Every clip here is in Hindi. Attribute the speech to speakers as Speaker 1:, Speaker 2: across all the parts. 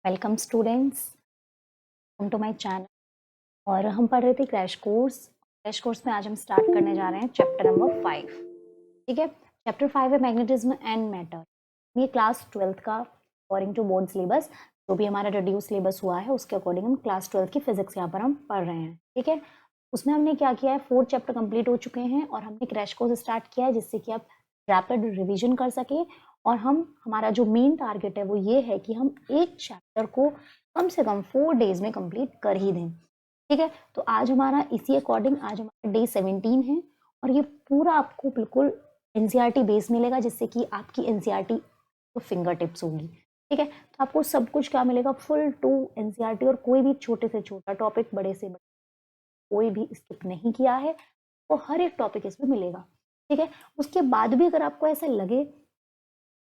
Speaker 1: Welcome students to my channel. और हम पढ़ रहे थे क्रैश कोर्स में आज हम स्टार्ट करने जा रहे हैं चैप्टर नंबर 5। ठीक है, चैप्टर 5 है मैग्नेटिज्म एंड मैटर। ये क्लास 12th का अकॉर्डिंग टू बोर्ड सिलेबस, जो भी हमारा रिड्यूस सिलेबस हुआ है उसके अकॉर्डिंग हम क्लास 12th की फिजिक्स यहाँ पर हम पढ़ रहे हैं। ठीक है, उसमें हमने क्या किया है, 4 चैप्टर कंप्लीट हो चुके हैं और हमने क्रैश कोर्स स्टार्ट किया है जिससे कि आप रैपिड रिविजन कर सके। और हमारा जो मेन टारगेट है वो ये है कि हम एक चैप्टर को कम से कम 4 डेज में कंप्लीट कर ही दें। ठीक है, तो आज हमारा इसी अकॉर्डिंग आज हमारा डे 17 है और ये पूरा आपको बिल्कुल एनसीईआरटी बेस मिलेगा जिससे कि आपकी एनसीईआरटी तो फिंगर टिप्स होगी। ठीक है, तो आपको सब कुछ क्या मिलेगा, फुल टू एनसीईआरटी, और कोई भी छोटे से छोटा टॉपिक बड़े से बड़े कोई भी स्किप नहीं किया है, तो हर एक टॉपिक इसमें मिलेगा। ठीक है, उसके बाद भी अगर आपको ऐसा लगे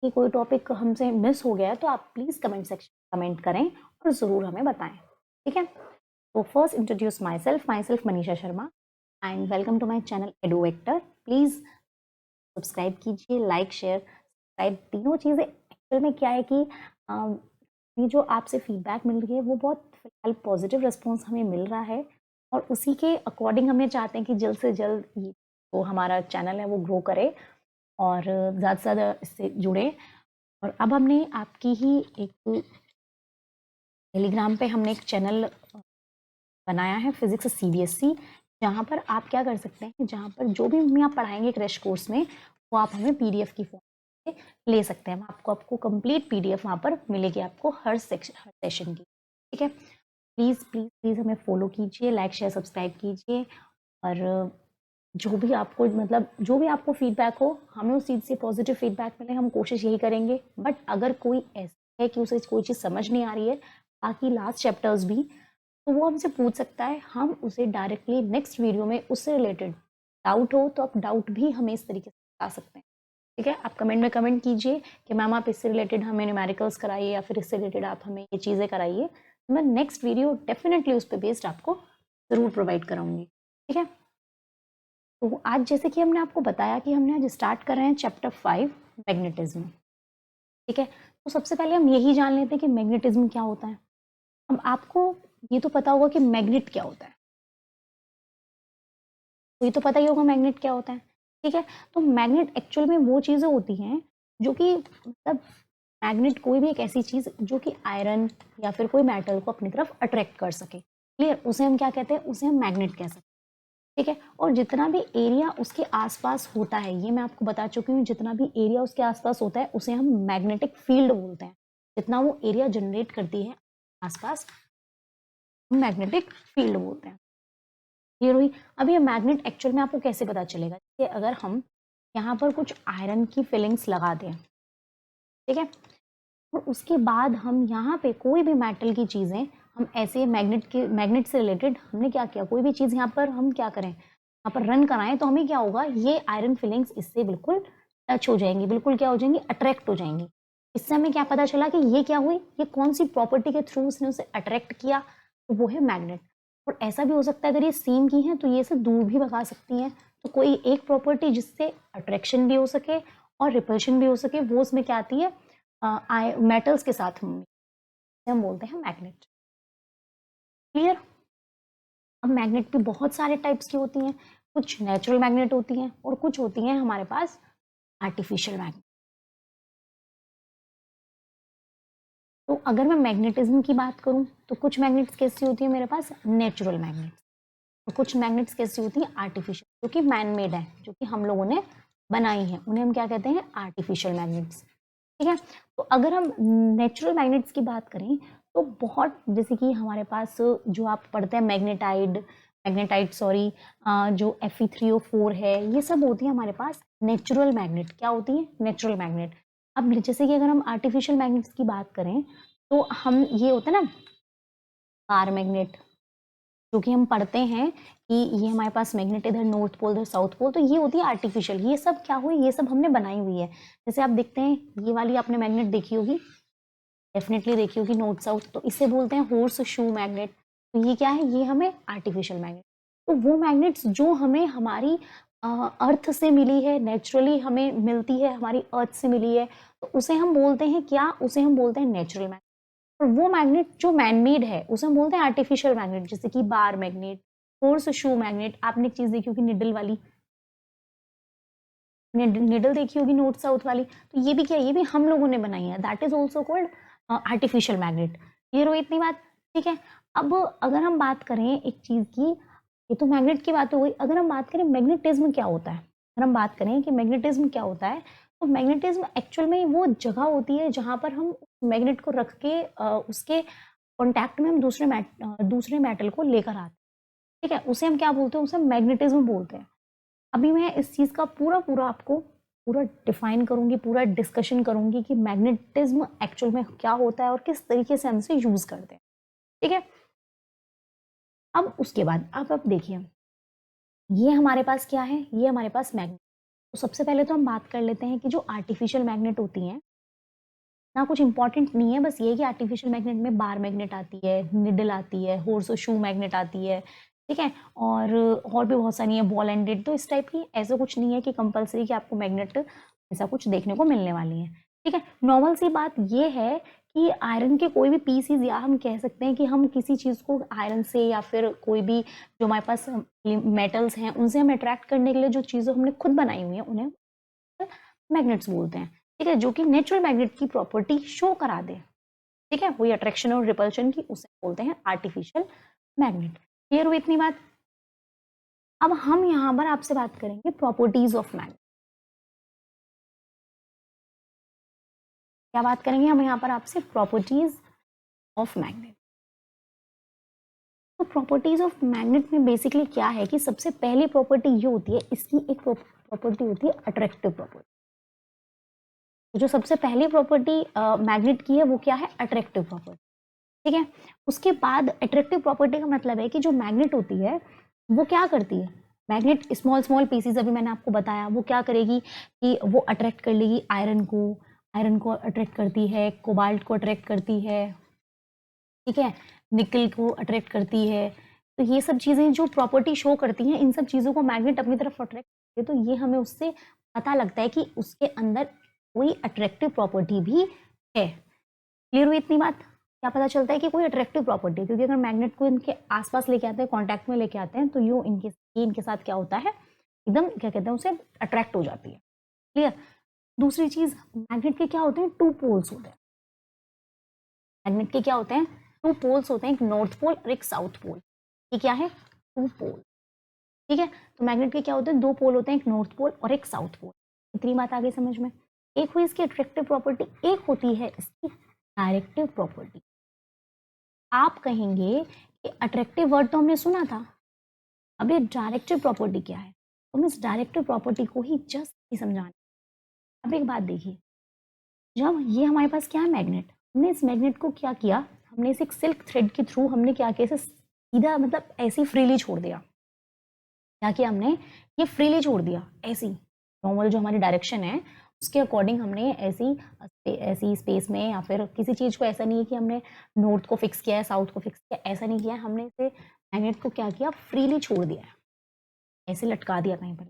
Speaker 1: कि कोई टॉपिक हमसे मिस हो गया है तो आप प्लीज कमेंट सेक्शन कमेंट करें और जरूर हमें बताएं। ठीक है, तो first introduce myself Manisha Sharma and welcome to my channel Eduvector. Please subscribe कीजिए, लाइक शेयर सब्सक्राइब तीनों चीज़ें। एक्चुअल में क्या है कि ये जो आपसे फीडबैक मिल रही है वो बहुत फिलहाल पॉजिटिव रिस्पॉन्स हमें मिल रहा है और उसी के अकॉर्डिंग हमें चाहते हैं कि जल्द से जल्द ये जो हमारा चैनल है वो ग्रो करे और ज़्यादा से ज़्यादा इससे जुड़े। और अब हमने आपकी ही एक टेलीग्राम पे हमने एक चैनल बनाया है फिजिक्स सीबीएसई, जहाँ पर आप क्या कर सकते हैं, जहाँ पर जो भी हम यहाँ पढ़ाएंगे क्रैश कोर्स में वो आप हमें पीडीएफ की फॉर्म में ले सकते हैं। आपको कंप्लीट पीडीएफ वहाँ पर मिलेगी आपको हर सेशन की। ठीक है, प्लीज़ प्लीज़ प्लीज़ हमें फॉलो कीजिए, लाइक शेयर सब्सक्राइब कीजिए और जो भी आपको जो भी आपको फीडबैक हो हमें उस चीज़ से पॉजिटिव फीडबैक मिले, हम कोशिश यही करेंगे। बट अगर कोई ऐसा है कि उसे कोई चीज़ समझ नहीं आ रही है, बाकी लास्ट चैप्टर्स भी, तो वो हमसे पूछ सकता है, हम उसे डायरेक्टली नेक्स्ट वीडियो में उससे रिलेटेड डाउट हो तो आप डाउट भी हमें इस तरीके से बता सकते हैं। ठीक है, आप कमेंट में कमेंट कीजिए कि मैम आप इससे रिलेटेड हमें न्यूमेरिकल्स कराइए या फिर इससे रिलेटेड आप हमें ये चीज़ें कराइए, तो मैं नेक्स्ट वीडियो डेफिनेटली उस पर बेस्ड आपको ज़रूर प्रोवाइड कराऊंगी। ठीक है, तो आज जैसे कि हमने आपको बताया कि हमने आज स्टार्ट कर रहे हैं चैप्टर 5 मैग्नेटिज्म। ठीक है, तो सबसे पहले हम यही जान लेते हैं कि मैग्नेटिज्म क्या होता है। अब आपको ये तो पता होगा कि मैग्नेट क्या होता है, तो ये तो पता ही होगा मैग्नेट क्या होता है। ठीक है, तो मैग्नेट एक्चुअल में वो चीज़ें होती हैं जो कि मैग्नेट कोई भी एक ऐसी चीज़ जो कि आयरन या फिर कोई मेटल को अपनी तरफ अट्रैक्ट कर सके। क्लियर, उसे हम क्या कहते हैं, उसे हम मैग्नेट कह सकते हैं। ठीक है, और जितना भी एरिया उसके आसपास होता है, ये मैं आपको बता चुकी हूँ, जितना भी एरिया उसके आसपास होता है उसे हम मैग्नेटिक फील्ड बोलते हैं। जितना वो एरिया जनरेट करती है आसपास, मैग्नेटिक फील्ड बोलते हैं। क्लियर हुई। अब ये मैग्नेट एक्चुअल में आपको कैसे पता चलेगा कि अगर हम यहाँ पर कुछ आयरन की फिलिंग्स लगा दें, ठीक है, और उसके बाद हम यहाँ पे कोई भी मेटल की चीज़ें, हम ऐसे मैग्नेट से रिलेटेड हमने क्या किया, कोई भी चीज़ यहाँ पर हम क्या करें, यहाँ पर रन कराएं, तो हमें क्या होगा, ये आयरन फिलिंग्स इससे बिल्कुल टच हो जाएंगी, बिल्कुल क्या हो जाएंगी, अट्रैक्ट हो जाएंगी। इससे हमें क्या पता चला कि ये क्या हुई, ये कौन सी प्रॉपर्टी के थ्रू उसने उसे अट्रैक्ट किया, तो वो है मैग्नेट। और ऐसा भी हो सकता है अगर ये सेम की हैं तो ये से दूर भी भगा सकती हैं। तो कोई एक प्रॉपर्टी जिससे अट्रैक्शन भी हो सके और रिपल्शन भी हो सके, वो उसमें क्या आती है, मेटल्स के साथ हम बोलते हैं मैग्नेट। क्लियर। अब मैग्नेट भी बहुत सारे टाइप्स की होती हैं, कुछ नेचुरल मैग्नेट होती हैं और कुछ होती हैं हमारे पास आर्टिफिशियल मैग्नेट। तो अगर मैं मैग्नेटिज्म की बात करूं तो कुछ मैग्नेट्स कैसी होती है मेरे पास, नेचुरल मैग्नेट्स, और कुछ मैग्नेट्स कैसी होती हैं, आर्टिफिशियल, जो कि मैन मेड है, जो कि हम लोगों ने बनाई है, उन्हें हम क्या कहते हैं, आर्टिफिशियल मैग्नेट्स। ठीक है, तो अगर हम नेचुरल मैग्नेट्स की बात करें तो बहुत, जैसे कि हमारे पास जो आप पढ़ते हैं मैग्नेटाइट सॉरी, जो Fe3O4 है, ये सब होती है हमारे पास नेचुरल मैग्नेट। क्या होती है, नेचुरल मैग्नेट। अब जैसे कि अगर हम आर्टिफिशियल मैग्नेट्स की बात करें तो हम, ये होता है ना पार मैग्नेट, जो कि हम पढ़ते हैं कि ये हमारे पास मैग्नेट इधर नॉर्थ पोल इधर साउथ पोल, तो ये होती है आर्टिफिशियल। ये सब क्या हुई, ये सब हमने बनाई हुई है। जैसे आप देखते हैं ये वाली आपने मैग्नेट देखी होगी, डेफिनेटली देखी होगी, नॉर्थ साउथ, तो इसे बोलते हैं हॉर्स शू मैग्नेट। तो ये क्या है, ये हमें आर्टिफिशियल मैग्नेट। तो वो मैग्नेट्स जो हमें हमारी अर्थ से मिली है, नेचुरली हमें मिलती है, हमारी अर्थ से मिली है, तो उसे हम बोलते हैं क्या, उसे हम बोलते हैं नेचुरल मैग्नेट। और वो मैग्नेट जो मैनमेड है उसे हम बोलते हैं आर्टिफिशियल मैग्नेट, जैसे कि बार मैग्नेट, होर्स शू मैग्नेट। आपने एक चीज देखी होगी निडल वाली, निडल देखी होगी नॉर्थ साउथ वाली, तो ये भी क्या, ये भी हम लोगों ने बनाई है, that is also called artificial magnet. Clear हो इतनी बात? ठीक है। अब अगर हम बात करें एक चीज की, ये तो मैग्नेट की बात हो गई, अगर हम बात करें मैग्नेटिज्म क्या होता है, अगर हम बात करें कि मैग्नेटिज्म क्या होता है, तो मैग्नेटिज्म एक्चुअल में वो जगह होती है जहां पर हम मैग्नेट को रख के उसके कॉन्टैक्ट में हम दूसरे मेटल को लेकर आते हैं। ठीक है, उसे हम क्या बोलते हैं, उसे मैग्नेटिज्म बोलते हैं। अभी मैं इस चीज का पूरा पूरा आपको पूरा डिफाइन करूंगी, पूरा डिस्कशन करूंगी कि मैग्नेटिज्म एक्चुअल में क्या होता है और किस तरीके से हम इसे यूज करते हैं। ठीक है, अब उसके बाद आप अब देखिए, ये हमारे पास क्या है, ये हमारे पास मैग्नेट। तो सबसे पहले तो हम बात कर लेते हैं कि जो आर्टिफिशियल मैग्नेट होती हैं ना, कुछ इंपॉर्टेंट नहीं है, बस ये कि आर्टिफिशियल मैग्नेट में बार मैग्नेट आती है, निडल आती है, होर्स और शू मैग्नेट आती है। ठीक है, और भी बहुत सारी है, बॉल एंडेड, तो इस टाइप की ऐसा कुछ नहीं है कि कंपलसरी कि आपको मैग्नेट ऐसा कुछ देखने को मिलने वाली है। ठीक है, नॉर्मल सी बात ये है कि आयरन के कोई भी पीसीज, या हम कह सकते हैं कि हम किसी चीज को आयरन से या फिर कोई भी जो हमारे पास मेटल्स हैं उनसे हम अट्रैक्ट करने के लिए जो चीजें हमने खुद बनाई हुई हैं उन्हें मैग्नेट्स बोलते हैं। ठीक है, जो कि नेचुरल मैग्नेट की प्रॉपर्टी शो करा दे। ठीक है, वही अट्रैक्शन और रिपल्शन की, उसे बोलते हैं आर्टिफिशियल मैग्नेट। क्लियर हुई इतनी बात? अब हम यहां पर आपसे बात करेंगे प्रॉपर्टीज ऑफ मैग्नेट। क्या बात करेंगे हम यहाँ पर आपसे? Properties of magnet. तो प्रॉपर्टीज ऑफ मैग्नेट में बेसिकली क्या है कि सबसे पहली प्रॉपर्टी ये होती है, इसकी एक प्रॉपर्टी होती है अट्रैक्टिव प्रॉपर्टी। जो सबसे पहली प्रॉपर्टी मैग्नेट की है वो क्या है? Attractive property. ठीक है, उसके बाद अट्रैक्टिव प्रॉपर्टी का मतलब है कि जो मैग्नेट होती है वो क्या करती है, मैग्नेट स्मॉल स्मॉल पीसेस अभी मैंने आपको बताया, वो क्या करेगी कि वो अट्रैक्ट कर लेगी आयरन को अट्रैक्ट करती है, कोबाल्ट को अट्रैक्ट करती है, ठीक है, निकल को अट्रैक्ट करती है। तो ये सब चीजें जो प्रॉपर्टी शो करती हैं, इन सब चीजों को मैग्नेट अपनी तरफ अट्रैक्ट करती है, तो ये हमें उससे पता लगता है कि उसके अंदर कोई अट्रैक्टिव प्रॉपर्टी भी है। क्लियर हुई इतनी बात? क्या पता चलता है कि कोई अट्रैक्टिव प्रॉपर्टी है, क्योंकि अगर मैग्नेट को इनके आसपास लेके आते हैं, कॉन्टैक्ट में लेके आते हैं, तो यूं इनके साथ क्या होता है, एकदम क्या कहते हैं उसे, अट्रैक्ट हो जाती है। क्लियर? दूसरी चीज, मैग्नेट के क्या होते हैं? टू पोल्स होते हैं। मैग्नेट के क्या होते हैं? टू पोल्स होते हैं, एक नॉर्थ पोल और एक साउथ पोल। ये क्या है? टू पोल। ठीक है, तो मैग्नेट के क्या होते हैं? दो पोल होते हैं, एक नॉर्थ पोल और एक साउथ पोल। इतनी बात आगे समझ में? एक हुई इसकी अट्रैक्टिव प्रॉपर्टी, एक होती है इसकी डायरेक्टिव प्रॉपर्टी। आप कहेंगे कि अट्रैक्टिव वर्ड तो हमने सुना था, अब ये डायरेक्टिव प्रॉपर्टी क्या है? तो हम इस डायरेक्टिव प्रॉपर्टी को ही जस्ट समझाने। अब एक बात देखिए, जब ये हमारे पास क्या है, मैग्नेट, हमने इस मैग्नेट को क्या किया, हमने इसे एक सिल्क थ्रेड के थ्रू हमने क्या किया, इसे सीधा मतलब ऐसे ही फ्रीली छोड़ दिया। क्या किया हमने? ये फ्रीली छोड़ दिया, ऐसी नॉर्मल जो हमारी डायरेक्शन है उसके अकॉर्डिंग हमने ऐसी स्पेस में, या फिर किसी चीज को, ऐसा नहीं है कि हमने नॉर्थ को फिक्स किया है, साउथ को फिक्स किया, ऐसा नहीं किया, हमने इसे मैग्नेट को क्या किया, फ्रीली छोड़ दिया है, ऐसे लटका दिया कहीं पर।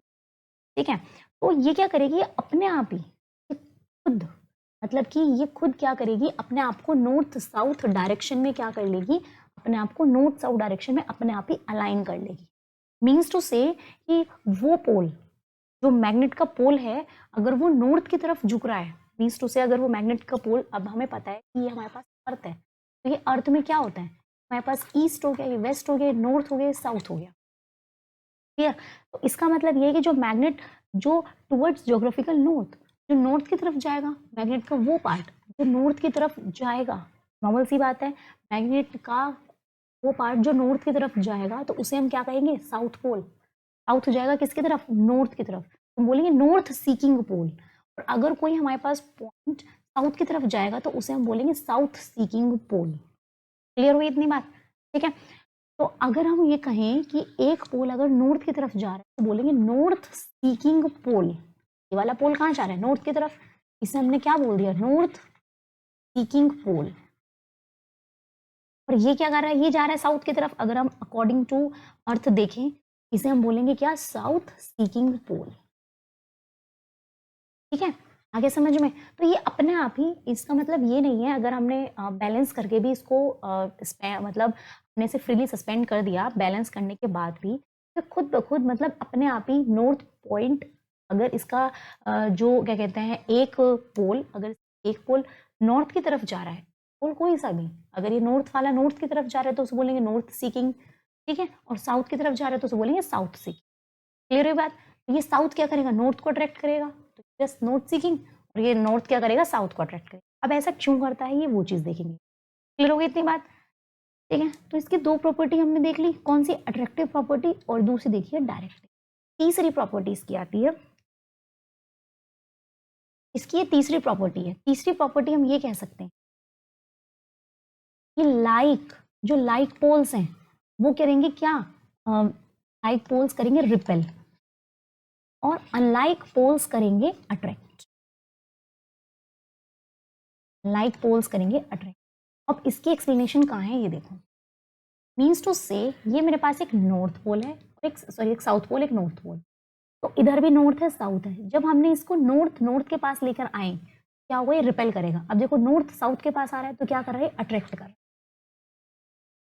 Speaker 1: ठीक है, तो ये क्या करेगी, अपने आप ही ये खुद, मतलब कि ये खुद क्या करेगी, अपने आप को नॉर्थ साउथ डायरेक्शन में क्या कर लेगी, अपने आप को नॉर्थ साउथ डायरेक्शन में अपने आप ही अलाइन कर लेगी। मीन्स टू से कि वो पोल, जो मैग्नेट का पोल है, अगर वो नॉर्थ की तरफ झुक रहा है, मीन्स टू से अगर वो मैग्नेट का पोल, अब हमें पता है कि ये हमारे पास अर्थ है, तो ये अर्थ में क्या होता है, हमारे पास ईस्ट हो गया, ये वेस्ट हो गया, नॉर्थ हो गया, साउथ हो गया। क्लियर? तो इसका मतलब ये है कि जो मैग्नेट जो टुवर्ड्स ज्योग्राफिकल नॉर्थ, जो नॉर्थ की तरफ जाएगा, मैग्नेट का वो पार्ट जो नॉर्थ की तरफ जाएगा, नॉर्मल सी बात है, मैग्नेट का वो पार्ट जो नॉर्थ की तरफ जाएगा तो उसे हम क्या कहेंगे, साउथ पोल। साउथ जाएगा किसकी तरफ, नॉर्थ की तरफ, तो बोलेंगे नॉर्थ सीकिंग पोल। और अगर कोई हमारे पास पॉइंट साउथ की तरफ जाएगा तो उसे हम बोलेंगे साउथ सीकिंग पोल। क्लियर हुई इतनी बात? ठीक है, तो अगर हम ये कहें कि एक पोल अगर नॉर्थ की तरफ जा रहा है तो बोलेंगे नॉर्थ सीकिंग पोल। ये वाला पोल कहाँ जा रहा है, नॉर्थ की तरफ, इसे हमने क्या बोल दिया, नॉर्थ सीकिंग पोल। और ये क्या कर रहा है, ये जा रहा है साउथ की तरफ, अगर हम अकॉर्डिंग टू अर्थ देखें, इसे हम बोलेंगे क्या, साउथ सीकिंग पोल। ठीक है, आगे समझ में? तो ये अपने आप ही, इसका मतलब ये नहीं है अगर हमने बैलेंस करके भी इसको मतलब अपने से फ्रीली सस्पेंड कर दिया बैलेंस करने के बाद भी, तो खुद ब खुद मतलब अपने आप ही नॉर्थ पॉइंट, अगर इसका जो क्या कहते हैं एक पोल, अगर एक पोल नॉर्थ की तरफ जा रहा है, पोल कोई सा भी, अगर ये नॉर्थ वाला नॉर्थ की तरफ जा रहा है तो उसे बोलेंगे नॉर्थ सीकिंग, ठीक है, और साउथ की तरफ जा रहा है तो उसे बोलेंगे साउथ सीकिंग। क्लियर हुई बात? ये साउथ क्या करेगा, नॉर्थ को अट्रैक्ट करेगा, तो जस्ट नॉर्थ सीकिंग, और ये नॉर्थ क्या करेगा, साउथ को अट्रैक्ट करेगा। अब ऐसा क्यों करता है ये वो चीज देखेंगे। क्लियर हो गई इतनी बात? ठीक है, तो इसकी दो प्रॉपर्टी हमने देख ली, कौन सी, अट्रैक्टिव प्रॉपर्टी, और दूसरी देखिए डायरेक्टिव। तीसरी प्रॉपर्टी इसकी आती है, इसकी ये तीसरी प्रॉपर्टी है। तीसरी प्रॉपर्टी हम ये कह सकते हैं कि लाइक, जो लाइक पोल्स हैं वो करेंगे क्या, लाइक पोल्स करेंगे रिपेल, और अनलाइक पोल्स करेंगे अट्रैक्ट। लाइक पोल्स करेंगे अट्रैक्ट। अब इसकी एक्सप्लेनेशन कहाँ है ये देखो। मीन्स टू से ये मेरे पास एक नॉर्थ पोल है और एक साउथ पोल, एक नॉर्थ पोल, तो इधर भी नॉर्थ है साउथ है। जब हमने इसको नॉर्थ नॉर्थ के पास लेकर आए, क्या हुआ, ये रिपेल करेगा। अब देखो नॉर्थ साउथ के पास आ रहा है तो क्या कर रहा है, अट्रैक्ट कर रहा है।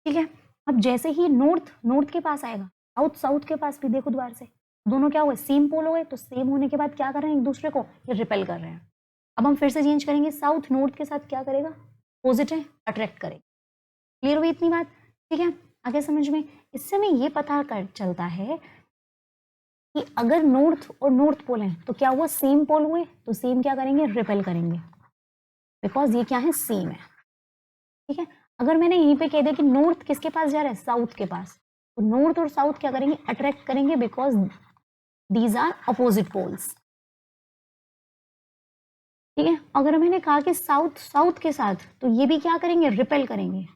Speaker 1: ठीक है, अब जैसे ही नॉर्थ नॉर्थ के पास आएगा, साउथ साउथ के पास भी देखो दोबारा से, दोनों क्या हुए, सेम पोल हो गए, तो सेम होने के बाद क्या कर रहे हैं एक दूसरे को, ये रिपेल कर रहे हैं। अब हम फिर से चेंज करेंगे, साउथ नॉर्थ के साथ क्या करेगा, अपोजिट है, अट्रैक्ट करेगा। क्लियर हुई इतनी बात? ठीक है, आगे समझ में। इससे हमें ये पता कर चलता है कि अगर नॉर्थ और नॉर्थ पोल है तो क्या हुआ, सेम पोल हुए, तो सेम क्या करेंगे, रिपेल करेंगे, बिकॉज ये क्या है, सेम है। ठीक है, अगर मैंने यहीं पे कह दिया कि नॉर्थ किसके पास जा रहा है, साउथ के पास, तो नॉर्थ और साउथ क्या करेंगे, अट्रैक्ट करेंगे, because these are opposite poles. ठीक है, अगर मैंने कहा कि साउथ साउथ के साथ, तो ये भी क्या करेंगे, रिपेल करेंगे,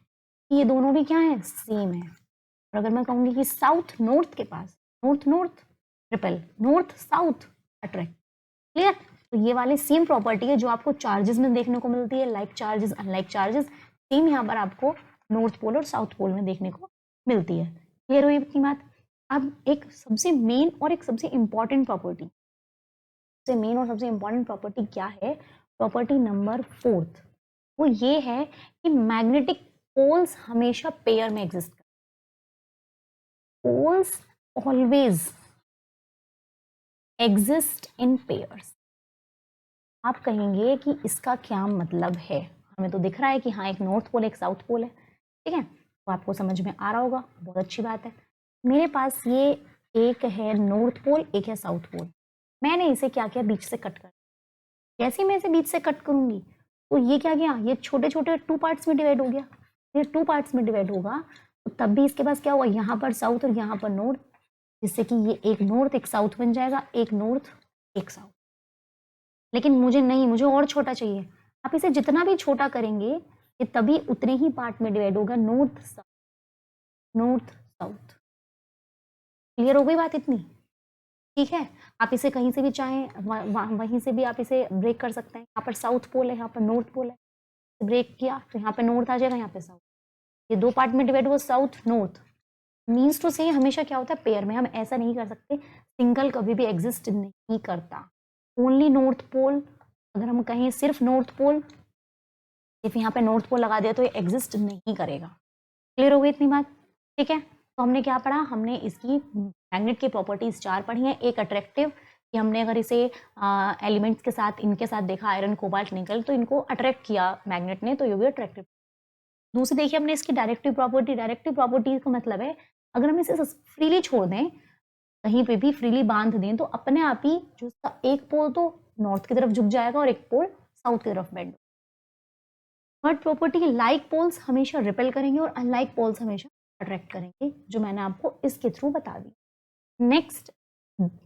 Speaker 1: ये दोनों भी क्या है, सेम है। और अगर मैं कहूंगी कि साउथ नॉर्थ के पास, north north repel, north south attract. Clear? तो ये वाली सेम प्रॉपर्टी है जो आपको चार्जेस में देखने को मिलती है, like charges unlike charges, same यहाँ पर आपको नॉर्थ पोल और साउथ पोल में देखने को मिलती है। क्लियर हुई इतनी बात? अब एक सबसे मेन और एक सबसे इंपॉर्टेंट प्रॉपर्टी, सबसे मेन और सबसे इंपॉर्टेंट प्रॉपर्टी क्या है, प्रॉपर्टी नंबर 4, वो ये है कि मैग्नेटिक पोल्स हमेशा पेयर में एग्जिस्ट करते हैं। Poles always exist in pairs. आप कहेंगे कि इसका क्या मतलब है, हमें तो दिख रहा है कि हाँ एक नॉर्थ पोल एक साउथ पोल है, ठीक है, तो आपको समझ में आ रहा होगा, बहुत अच्छी बात है। मेरे पास ये एक है नॉर्थ पोल, एक है साउथ पोल, मैंने इसे क्या किया, बीच से कट कर, जैसे मैं इसे बीच से कट करूंगी तो ये क्या गया, ये छोटे छोटे 2 पार्ट्स में डिवाइड हो गया। फिर 2 पार्ट्स में डिवाइड होगा तो तब भी इसके पास क्या हुआ, यहाँ पर साउथ और यहाँ पर नॉर्थ, जिससे कि ये एक नॉर्थ एक साउथ बन जाएगा, एक नॉर्थ एक साउथ। लेकिन मुझे नहीं, मुझे और छोटा चाहिए। आप इसे जितना भी छोटा करेंगे ये तभी उतने ही पार्ट में डिवाइड होगा, north south, north south. Clear हो गई बात इतनी? ठीक है, आप इसे कहीं से भी चाहें वहीं से भी आप इसे ब्रेक कर सकते हैं। यहाँ पर साउथ पोल है, यहाँ पर नॉर्थ पोल है, ब्रेक किया तो यहाँ पे नॉर्थ आ जाएगा, यहाँ पे साउथ, ये 2 पार्ट में डिवाइड हुआ, साउथ नॉर्थ। मीन्स टू से हमेशा क्या होता है, पेयर में, हम ऐसा नहीं कर सकते, सिंगल कभी भी एग्जिस्ट नहीं करता, ओनली नॉर्थ पोल। अगर हम कहें सिर्फ नॉर्थ पोल, सिर्फ यहाँ पे नॉर्थ पोल लगा दिया तो ये एग्जिस्ट नहीं करेगा। क्लियर हो गई इतनी बात? ठीक है, तो हमने क्या पढ़ा, हमने इसकी मैग्नेट की प्रॉपर्टीज 4 पढ़ी हैं। एक अट्रैक्टिव, कि हमने अगर इसे एलिमेंट्स के साथ, इनके साथ देखा, आयरन कोबाल्ट निकल, तो इनको अट्रैक्ट किया मैग्नेट ने, तो ये भी अट्रैक्टिव। दूसरी देखिए हमने इसकी डायरेक्टिव प्रॉपर्टी। डायरेक्टिव प्रॉपर्टी का मतलब है अगर हम इसे फ्रीली छोड़ दें, कहीं पे भी फ्रीली बांध दें, तो अपने आप ही जो उसका एक पोल तो नॉर्थ की तरफ झुक जाएगा और एक पोल साउथ की तरफ बेंड। थर्ड प्रॉपर्टी है लाइक पोल्स हमेशा रिपेल करेंगे और अनलाइक पोल्स हमेशा अट्रैक्ट करेंगे, जो मैंने आपको इसके थ्रू बता दी। नेक्स्ट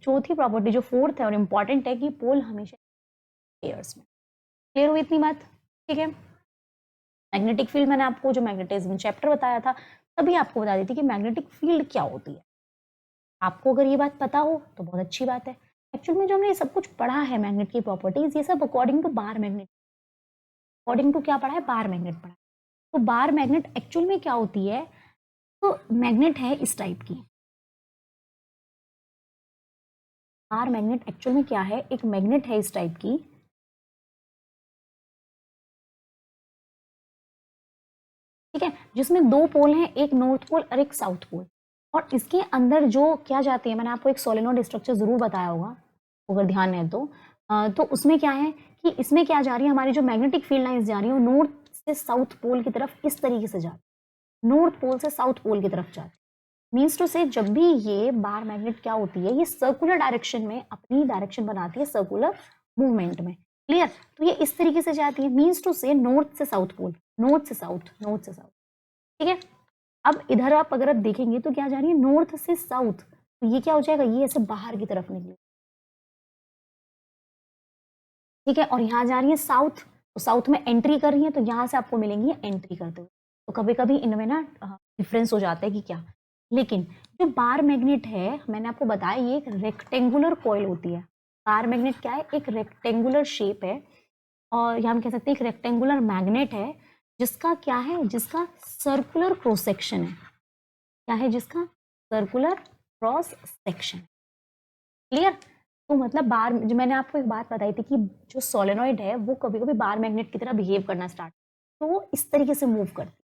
Speaker 1: चौथी प्रॉपर्टी जो फोर्थ है और इंपॉर्टेंट है, कि पोल हमेशा पेयर्स में। क्लियर हुई इतनी बात? ठीक है, मैग्नेटिक फील्ड मैंने आपको जो मैग्नेटिज्म चैप्टर बताया था तभी आपको बता दी थी कि मैग्नेटिक फील्ड क्या होती है। आपको अगर ये बात पता हो तो बहुत अच्छी बात है। एक्चुअल में जो हमने ये सब कुछ पढ़ा है मैग्नेट की प्रॉपर्टीज, ये सब according to bar magnet, according to क्या पढ़ा है, बार मैग्नेट पढ़ा है। तो बार मैग्नेट एक्चुअल में क्या होती है, तो मैग्नेट है इस टाइप की। बार मैग्नेट एक्चुअल में क्या है, एक मैग्नेट है इस टाइप की, ठीक है, जिसमें दो पोल हैं, एक नॉर्थ पोल और एक साउथ पोल। और इसके अंदर जो क्या जाती है, मैंने आपको एक सोलेनोइड स्ट्रक्चर जरूर बताया होगा अगर ध्यान है तो उसमें क्या है कि इसमें क्या जा रही है, हमारी जो मैग्नेटिक फील्ड लाइंस जा रही है वो नॉर्थ से साउथ पोल की तरफ इस तरीके से जाती है, नॉर्थ पोल से साउथ पोल की तरफ जाती है। मीन्स टू से जब भी ये बार मैग्नेट क्या होती है, ये सर्कुलर डायरेक्शन में अपनी डायरेक्शन बनाती है, सर्कुलर मूवमेंट में। क्लियर? तो ये इस तरीके से जाती है, मीन्स टू से नॉर्थ से साउथ पोल, नॉर्थ से साउथ, नॉर्थ से साउथ। ठीक है, अब इधर आप अगर देखेंगे तो क्या जा रही है, नॉर्थ से साउथ, तो ये क्या हो जाएगा, ये ऐसे बाहर की तरफ निकले। ठीक है, और यहाँ जा रही है साउथ, तो साउथ में एंट्री कर रही है, तो यहाँ से आपको मिलेंगी एंट्री करते हुए। तो कभी कभी इनमें ना डिफरेंस हो जाता है कि क्या, लेकिन जो बार मैग्नेट है मैंने आपको बताया ये एक रेक्टेंगुलर कॉइल होती है। बार मैग्नेट क्या है, एक रेक्टेंगुलर शेप है, और यहाँ हम कह सकते हैं एक रेक्टेंगुलर मैग्नेट है जिसका क्या है, जिसका सर्कुलर क्रॉस सेक्शन है। क्या है, जिसका सर्कुलर क्रॉस सेक्शन। क्लियर? तो मतलब बार, जो मैंने आपको एक बात बताई थी कि जो सोलेनॉइड है वो कभी कभी बार मैग्नेट की तरह बिहेव करना स्टार्ट, तो वो इस तरीके से मूव करती।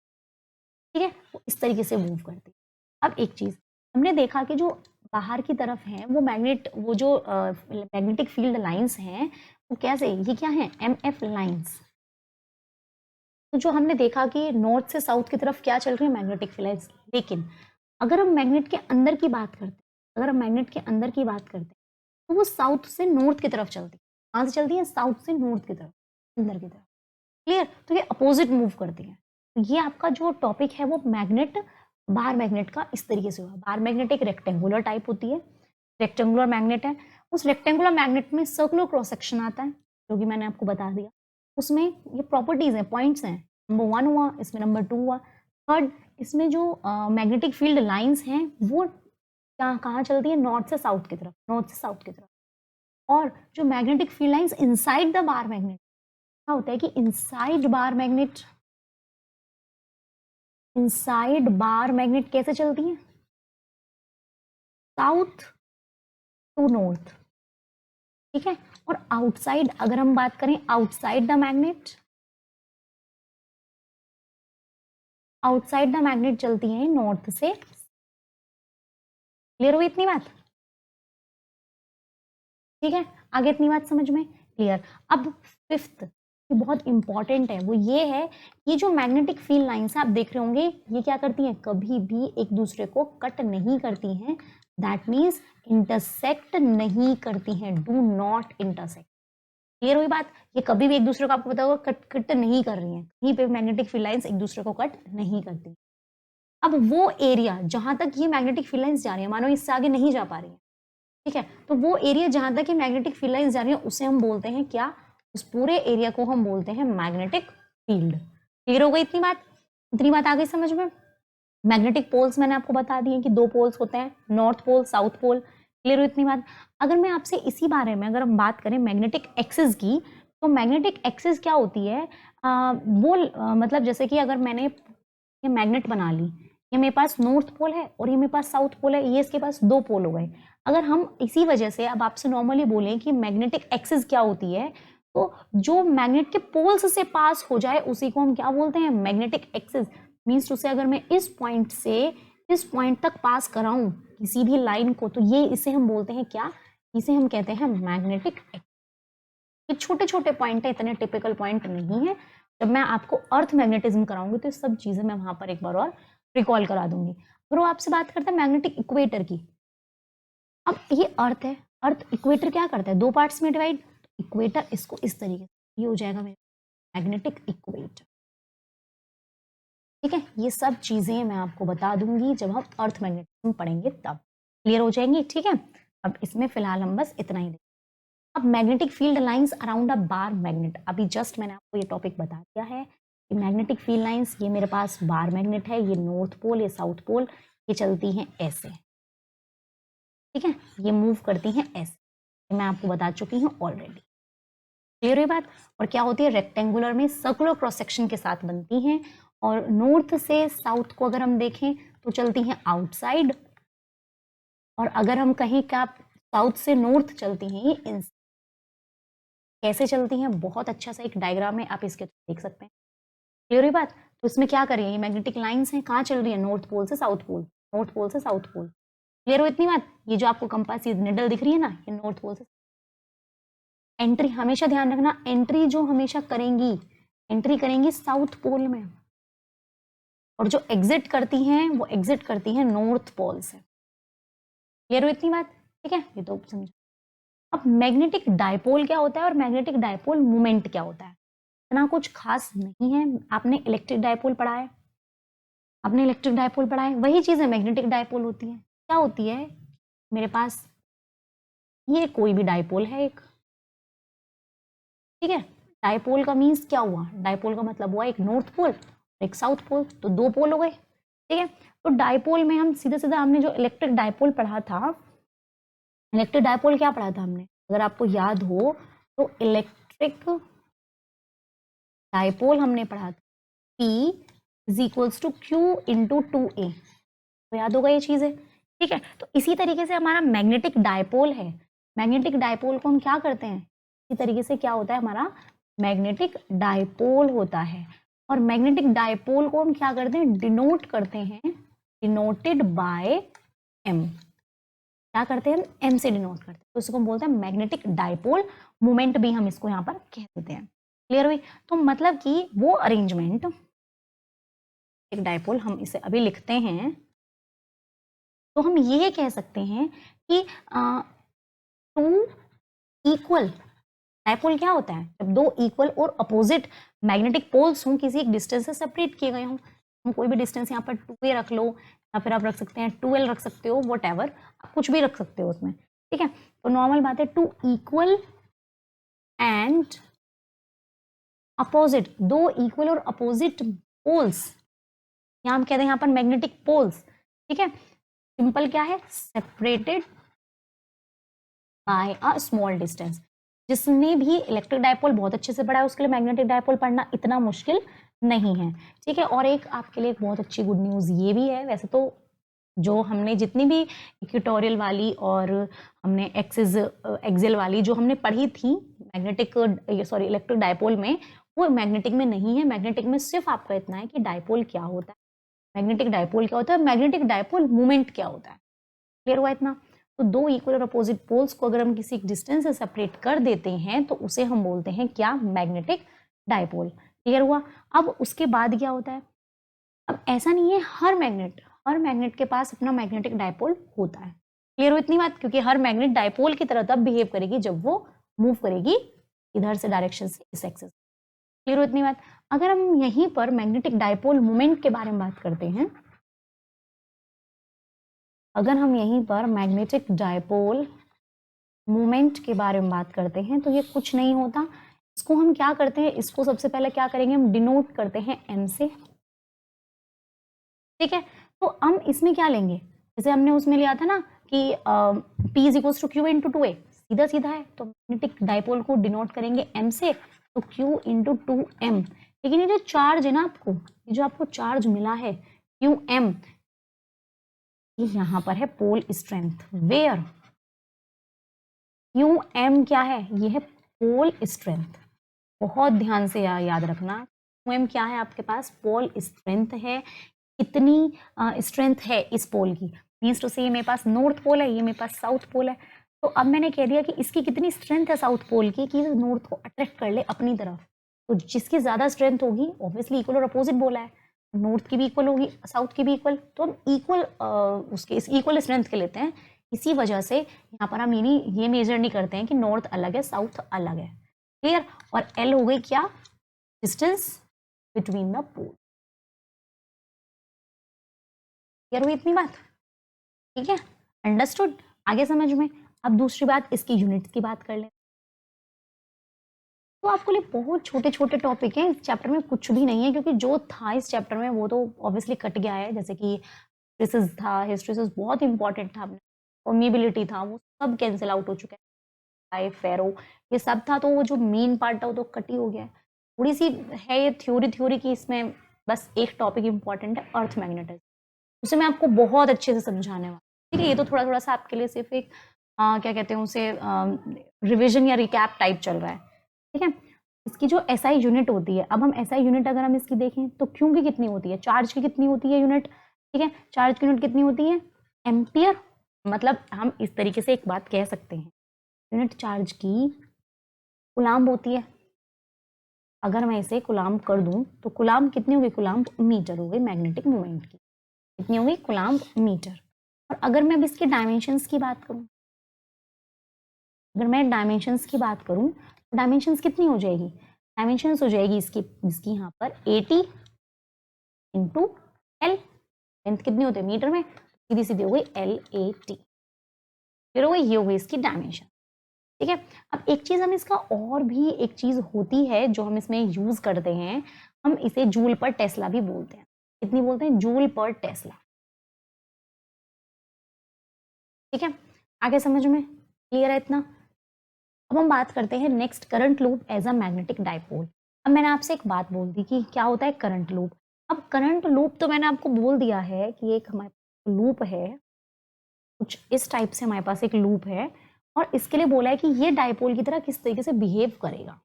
Speaker 1: ठीक है, वो इस तरीके से मूव करती। अब एक चीज हमने देखा कि जो बाहर की तरफ है वो मैग्नेट, वो जो मैग्नेटिक फील्ड लाइंस हैं वो कैसे, ये क्या है, MF लाइंस। तो जो हमने देखा कि नॉर्थ से साउथ की तरफ क्या चल रही है, मैग्नेटिक फील्ड लाइंस। लेकिन अगर हम मैग्नेट के अंदर की बात करते हैं, अगर हम मैग्नेट के अंदर की बात करते हैं तो वो साउथ से नॉर्थ की तरफ चलती है। कहाँ से चलती है, साउथ से नॉर्थ की तरफ, अंदर की तरफ। क्लियर? तो ये अपोजिट मूव करती है। तो ये आपका जो टॉपिक है वो मैग्नेट, बार मैग्नेट का इस तरीके से हुआ। बार मैग्नेट एक रेक्टेंगुलर टाइप होती है, रेक्टेंगुलर मैग्नेट है। उस रेक्टेंगुलर मैग्नेट में सर्कुलर क्रॉस सेक्शन आता है, जो कि मैंने आपको बता दिया। उसमें ये प्रॉपर्टीज हैं, पॉइंट्स हैं। नंबर 1 हुआ, इसमें नंबर 2 हुआ। थर्ड, इसमें जो मैग्नेटिक फील्ड लाइंस हैं वो कहाँ चलती है, नॉर्थ से साउथ की तरफ, नॉर्थ से साउथ की तरफ। और जो magnetic field lines inside the bar magnet, क्या होता है कि inside bar magnet, inside bar magnet कैसे चलती है, साउथ टू नॉर्थ। ठीक है, और आउटसाइड अगर हम बात करें, outside the magnet, outside the magnet चलती है नॉर्थ से। क्लियर हुई इतनी बात? ठीक है, आगे इतनी बात समझ में क्लियर। अब फिफ्थ, ये बहुत इंपॉर्टेंट है, वो ये है कि जो मैग्नेटिक फील्ड लाइंस आप देख रहे होंगे ये क्या करती हैं, कभी भी एक दूसरे को कट नहीं करती हैं। दैट मीन्स इंटरसेक्ट नहीं करती हैं, डू नॉट इंटरसेक्ट। क्लियर हुई बात? ये कभी भी एक दूसरे को, आपको पता होगा, कट नहीं कर रही हैं, कहीं पे मैग्नेटिक फील्ड लाइंस एक दूसरे को कट नहीं करती। अब वो एरिया जहां तक ये मैग्नेटिक फील्ड लाइंस जा रही है, मानो इससे आगे नहीं जा पा रही है, ठीक है, तो वो एरिया जहां तक ये मैग्नेटिक फील्ड लाइंस जा रही है उसे हम बोलते हैं क्या, उस पूरे एरिया को हम बोलते हैं मैग्नेटिक फील्ड। क्लियर हो गई इतनी बात? इतनी बात आ गई समझ में? मैग्नेटिक पोल्स मैंने आपको बता दिए कि दो पोल्स होते हैं, north pole, south pole. Clear हो इतनी बात? अगर मैं आपसे इसी बारे में अगर हम बात करें मैग्नेटिक एक्सिस की, तो मैग्नेटिक एक्सिस क्या होती है, मतलब जैसे कि अगर मैंने ये मैग्नेट बना ली, ये मेरे पास नॉर्थ पोल है और ये मेरे पास साउथ पोल है, ये इसके पास दो पोल हो गए। अगर हम इसी वजह से अब आपसे नॉर्मली बोलें कि मैग्नेटिक एक्सिस क्या होती है, तो जो मैग्नेट के पोल्स से पास हो जाए उसी को हम क्या बोलते हैं, मैग्नेटिक एक्सिस। मीन्स टू से अगर मैं इस पॉइंट से इस पॉइंट तक पास कराऊं किसी भी लाइन को, तो ये इसे हम बोलते हैं क्या, इसे हम कहते हैं मैग्नेटिक एक्सिस। ये छोटे छोटे पॉइंट है, इतने टिपिकल पॉइंट नहीं है। जब मैं आपको अर्थ मैग्नेटिज्म कराऊंगी तो ये सब चीजें मैं वहां पर एक बार और रिकॉल करा दूंगी। अगर वो आपसे बात करता है मैग्नेटिक इक्वेटर की, अब ये अर्थ है, अर्थ इक्वेटर क्या करता है, दो पार्ट्स में डिवाइड, इक्वेटर इसको इस तरीके से, ये हो जाएगा मेरा मैग्नेटिक इक्वेटर। ठीक है, ये सब चीजें मैं आपको बता दूंगी जब हम अर्थ मैग्नेटिज्म पढ़ेंगे तब क्लियर हो जाएंगी। ठीक है, अब इसमें फिलहाल हम बस इतना ही देखें। अब मैग्नेटिक फील्ड लाइंस अराउंड अ बार मैग्नेट, अभी जस्ट मैंने आपको ये टॉपिक बता दिया है कि मैग्नेटिक फील्ड लाइंस, ये मेरे पास बार मैग्नेट है, ये नॉर्थ पोल, ये साउथ पोल, ये चलती हैं ऐसे। ठीक है, ये मूव करती हैं ऐसे, मैं आपको बता चुकी हूँ ऑलरेडी। क्लियर है बात? और क्या होती है, रेक्टेंगुलर में सर्कुलर क्रॉस सेक्शन के साथ बनती हैं, और नॉर्थ से साउथ को अगर हम देखें तो चलती हैं आउटसाइड, और अगर हम कहीं का साउथ से नॉर्थ चलती हैं ये इन, कैसे चलती हैं, बहुत अच्छा सा एक डायग्राम है, आप इसके देख सकते हैं। क्लियर हुई बात? तो इसमें क्या करें, ये मैग्नेटिक लाइंस हैं, कहाँ चल रही है, नॉर्थ पोल से साउथ पोल, नॉर्थ पोल से साउथ पोल। क्लियर हो इतनी बात? ये जो आपको कंपास ये निडल दिख रही है ना, ये नॉर्थ पोल से। एंट्री हमेशा ध्यान रखना, एंट्री जो हमेशा करेंगी, एंट्री करेंगी साउथ पोल में, और जो एग्जिट करती हैं वो एग्जिट करती हैं नॉर्थ पोल से। क्लियर हो इतनी बात? ठीक है, ये तो समझो। अब मैग्नेटिक डायपोल क्या होता है और मैग्नेटिक डायपोल मोमेंट क्या होता है, इतना कुछ खास नहीं है। आपने इलेक्ट्रिक डायपोल पढ़ा है, आपने इलेक्ट्रिक डायपोल पढ़ा है, वही चीज है मैग्नेटिक डायपोल होती है। क्या होती है, मेरे पास ये कोई भी डायपोल है एक, ठीक है। डायपोल का मीन्स क्या हुआ, डायपोल का मतलब हुआ एक नॉर्थ पोल एक साउथ पोल, तो दो पोल हो गए, ठीक है। तो डायपोल में हम सीधा सीधा हमने जो इलेक्ट्रिक डायपोल पढ़ा था, इलेक्ट्रिक डायपोल क्या पढ़ा था हमने, अगर आपको याद हो तो इलेक्ट्रिक डायपोल हमने पढ़ा था P is equals to Q into 2A, तो याद होगा ये चीज है, ठीक है। तो इसी तरीके से हमारा मैग्नेटिक डायपोल है, मैग्नेटिक डायपोल को हम क्या करते हैं, इसी तरीके से क्या होता है हमारा मैग्नेटिक डायपोल होता है, और मैग्नेटिक डायपोल को हम क्या करते हैं, डिनोट करते हैं, डिनोटेड बाय M, क्या करते हैं, M से डिनोट करते हैं, तो इसको हम बोलते हैं मैग्नेटिक डायपोल मोमेंट भी हम इसको यहाँ पर कह देते हैं। क्लियर हुई? तो मतलब कि वो अरेंजमेंट, एक डायपोल हम इसे अभी लिखते हैं, तो हम ये कह सकते हैं कि टू इक्वल, डायपोल क्या होता है, जब दो इक्वल और अपोजिट मैग्नेटिक पोल्स हों, किसी एक डिस्टेंस से सेपरेट किए गए हों, हम कोई भी डिस्टेंस यहाँ पर 2a रख लो, या फिर आप रख सकते हैं 2l रख सकते हो, वट एवर, आप कुछ भी रख सकते हो उसमें, ठीक है। तो नॉर्मल बात है, टू इक्वल एंड अपोजिट, दो इक्वल और अपोजिट पोल्स, यहाँ हम कहते हैं यहाँ पर मैग्नेटिक पोल्स, ठीक है। सिंपल क्या है, separated by a small distance. जिसने भी इलेक्ट्रिक डायपोल बहुत अच्छे से पढ़ा है उसके लिए मैग्नेटिक डायपोल पढ़ना इतना मुश्किल नहीं है, ठीक है। और एक आपके लिए एक बहुत अच्छी गुड न्यूज़ ये भी है, वैसे तो जो हमने जितनी भी इक्वेटोरियल वाली और हमने एक्सेल वाली जो हमने पढ़ी थी मैग्नेटिक सॉरी इलेक्ट्रिक डायपोल में, वो मैग्नेटिक में नहीं है। मैग्नेटिक में सिर्फ आपका इतना है कि डायपोल क्या होता है, मैग्नेटिक डायपोल क्या होता है, मैग्नेटिक डायपोल मूवमेंट क्या होता है। क्लियर हुआ इतना? तो दो इक्वल और अपोजिट पोल्स को अगर हम किसी डिस्टेंस से सेपरेट कर देते हैं तो उसे हम बोलते हैं क्या, मैग्नेटिक डायपोल। क्लियर हुआ? अब उसके बाद क्या होता है, अब ऐसा नहीं है हर मैग्नेट के पास अपना मैग्नेटिक डायपोल होता है। क्लियर हो इतनी बात? क्योंकि हर मैग्नेट डायपोल की तरह तब बिहेव करेगी जब वो मूव करेगी इधर से डायरेक्शन से इस एक्सिस। क्लियर हो इतनी बात? अगर हम यहीं पर मैग्नेटिक डायपोल मोमेंट के बारे में बात करते हैं, अगर हम यहीं पर मैग्नेटिक डायपोल मोमेंट के बारे में बात करते हैं तो ये कुछ नहीं होता, इसको हम क्या करते हैं, इसको सबसे पहले क्या करेंगे, हम डिनोट करते हैं M से, ठीक है। तो हम इसमें क्या लेंगे, जैसे हमने उसमें लिया था ना कि P is equal to Q into 2A, सीधा सीधा है, तो मैग्नेटिक डायपोल को डिनोट करेंगे M से, तो Q इंटू 2M। लेकिन ये जो चार्ज है ना आपको, ये जो आपको चार्ज मिला है QM, ये यहाँ पर है पोल स्ट्रेंथ, वेयर QM क्या है, ये है पोल स्ट्रेंथ। बहुत ध्यान से याद रखना, QM क्या है आपके पास, पोल स्ट्रेंथ है, कितनी स्ट्रेंथ है इस पोल की, मीन्स टू से मेरे पास नॉर्थ पोल है, ये मेरे पास साउथ पोल है, तो अब मैंने कह दिया कि इसकी कितनी स्ट्रेंथ है साउथ पोल की कि नॉर्थ को अट्रैक्ट कर ले अपनी तरफ। तो जिसकी ज्यादा स्ट्रेंथ होगी ऑब्वियसली इक्वल और अपोजिट बोला है, नॉर्थ की भी इक्वल होगी साउथ की भी इक्वल, तो हम इक्वल उसके इक्वल स्ट्रेंथ के लेते हैं। इसी वजह से यहाँ पर हम ये मेजर नहीं करते हैं कि नॉर्थ अलग है साउथ अलग है। क्लियर? और L हो गई क्या, distance between the pole. Clear हुई इतनी बात? ठीक है, अंडरस्टूड, आगे समझ में। अब दूसरी बात, इसकी यूनिट की बात कर लें, तो आपके लिए बहुत छोटे छोटे टॉपिक हैं, इस चैप्टर में कुछ भी नहीं है, क्योंकि जो था इस चैप्टर में वो तो ऑब्वियसली कट गया है, जैसे कि हिस्ट्रीसिस था, हिस्ट्रीसिस बहुत इंपॉर्टेंट था, परमिबिलिटी था, वो सब कैंसिल आउट हो चुका है, फेरो ये सब था, तो वो जो मेन पार्ट था वो तो कट ही हो गया है। थोड़ी सी है ये थ्योरी की, इसमें बस एक टॉपिक इंपॉर्टेंट है, अर्थ मैग्नेटिज्म, उसे मैं आपको बहुत अच्छे से समझाने वाला, ठीक है। ये तो थोड़ा थोड़ा सा आपके लिए सिर्फ एक क्या कहते हैं उसे रिविजन या रिकैप टाइप चल रहा है, ठीक है। इसकी जो एसआई यूनिट होती है, अब हम एसआई यूनिट अगर हम इसकी देखें तो क्यू की कितनी होती है, चार्ज की कितनी होती है यूनिट, ठीक है, चार्ज की यूनिट कितनी होती है, एम्पियर। मतलब हम इस तरीके से एक बात कह सकते हैं, यूनिट चार्ज की कूलाम्ब होती है। अगर मैं इसे कूलाम्ब कर दूं तो कूलाम्ब कितनी होगी, कूलाम्ब मीटर हो गई मैग्नेटिक मोमेंट की, कितनी होगी, कूलाम्ब मीटर। और अगर मैं अब इसके डायमेंशंस की बात करूं, अगर मैं डायमेंशंस की बात करूं तो डायमेंशंस कितनी हो जाएगी, डायमेंशंस हो जाएगी इसकी यहाँ पर 80 इंटू एल, लेंथ कितनी होती है मीटर में, सीधी सीधी हो गई LAT, फिर हो गई, ये हो गई इसकी डायमेंशन। ठीक है, अब एक चीज हम इसका और भी एक चीज होती है जो हम इसमें यूज करते हैं, हम इसे जूल पर टेस्ला भी बोलते हैं। कितनी बोलते हैं, जूल पर टेस्ला। ठीक है, आगे समझ में क्लियर है इतना। अब हम बात करते हैं next, current loop as a magnetic dipole. अब मैंने आपसे एक बात बोल दी कि क्या होता है करंट लूप। अब करंट लूप तो मैंने आपको बोल दिया है कि एक हमारे लूप है, कुछ इस टाइप से हमारे पास एक लूप है, और इसके लिए बोला है कि ये डाइपोल की तरह किस तरीके से बिहेव करेगा।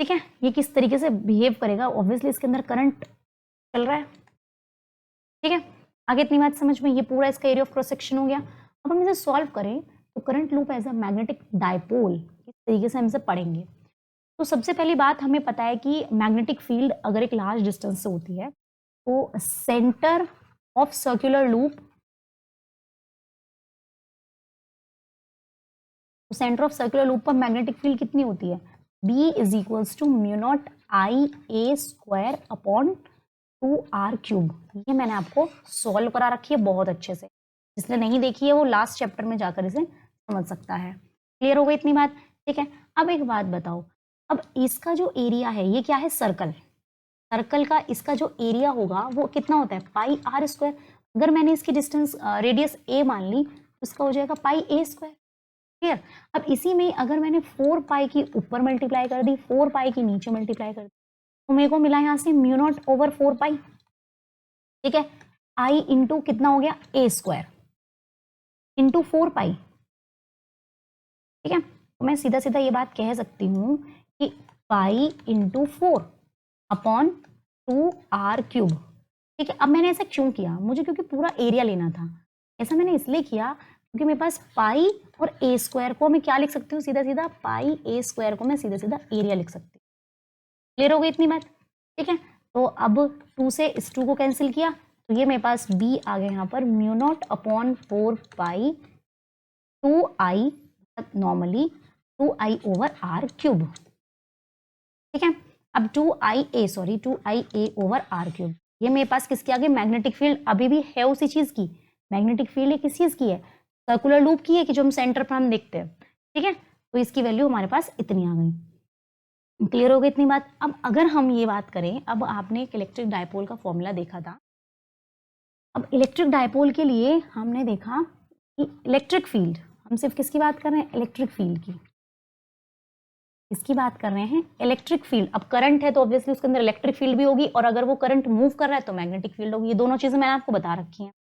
Speaker 1: ठीक है, ये किस तरीके से बिहेव करेगा, ऑब्वियसली इसके अंदर करंट चल रहा है। ठीक है, आगे इतनी बात समझ में, ये पूरा इसका एरिया ऑफ क्रॉस सेक्शन हो गया। अब हम इसे सॉल्व करें तो current loop as a magnetic dipole किस तरीके से हम इसे पढ़ेंगे। तो सबसे पहली बात हमें पता है कि मैग्नेटिक फील्ड अगर एक लार्ज डिस्टेंस से होती है तो centre of circular loop, centre of circular loop पर मैग्नेटिक फील्ड कितनी होती है, B is equals to mu naught IA square upon 2R3। ये मैंने आपको सॉल्व करा रखी है बहुत अच्छे से, जिसने नहीं देखी है वो लास्ट चैप्टर में जाकर इसे समझ सकता है। क्लियर हो गई इतनी बात। ठीक है, अब एक बात बताओ, अब इसका जो एरिया है ये क्या है, सर्कल, सर्कल का इसका जो एरिया होगा वो कितना होता है, पाई R स्क्वायर। अगर मैंने इसकी डिस्टेंस रेडियस A मान ली तो इसका हो जाएगा पाई A स्क्वायर। क्लियर। अब इसी में अगर मैंने 4 पाई की ऊपर मल्टीप्लाई कर दी, 4 पाई की नीचे मल्टीप्लाई कर दी, तो मेरे को मिला यहाँ से म्यू नॉट ओवर 4 पाई। ठीक है, आई इंटू कितना हो गया, A स्क्वायर इंटू 4 पाई। ठीक है, तो मैं सीधा सीधा ये बात कह सकती हूँ कि पाई इंटू 4 अपॉन 2R3। ठीक है, अब मैंने ऐसा क्यों किया, मुझे क्योंकि पूरा एरिया लेना था। ऐसा मैंने इसलिए किया क्योंकि मेरे पास पाई और A स्क्वायर को मैं क्या लिख सकती हूँ, सीधा सीधा पाई A स्क्वायर को मैं सीधा सीधा एरिया लिख सकती हूँ। क्लियर हो गई इतनी बात। ठीक है, तो अब 2 से इस 2 को कैंसिल किया तो ये मेरे पास B आ गया यहाँ पर म्यू नॉट अपॉन 4 पाई 2I, normally 2I over R3। ठीक है, अब 2IA ओवर R3, ये मेरे पास किसकी आ गई, मैग्नेटिक फील्ड अभी भी है उसी चीज की। मैग्नेटिक फील्ड है किस चीज की है, सर्कुलर लूप की है कि जो हम सेंटर पर हम देखते हैं। ठीक है, तो इसकी वैल्यू हमारे पास इतनी आ गई। क्लियर हो गई इतनी बात। अब अगर हम ये बात करें, अब आपने एक इलेक्ट्रिक डायपोल का फॉर्मूला देखा था। अब इलेक्ट्रिक डायपोल के लिए हमने देखा कि इलेक्ट्रिक फील्ड, हम सिर्फ किसकी बात कर रहे हैं, इलेक्ट्रिक फील्ड की, इसकी बात कर रहे हैं इलेक्ट्रिक फील्ड। अब करंट है तो ऑब्वियसली उसके अंदर इलेक्ट्रिक फील्ड भी होगी, और अगर वो करंट मूव कर रहा है तो मैग्नेटिक फील्ड होगी। ये दोनों चीजें मैंने आपको बता रखी हैं।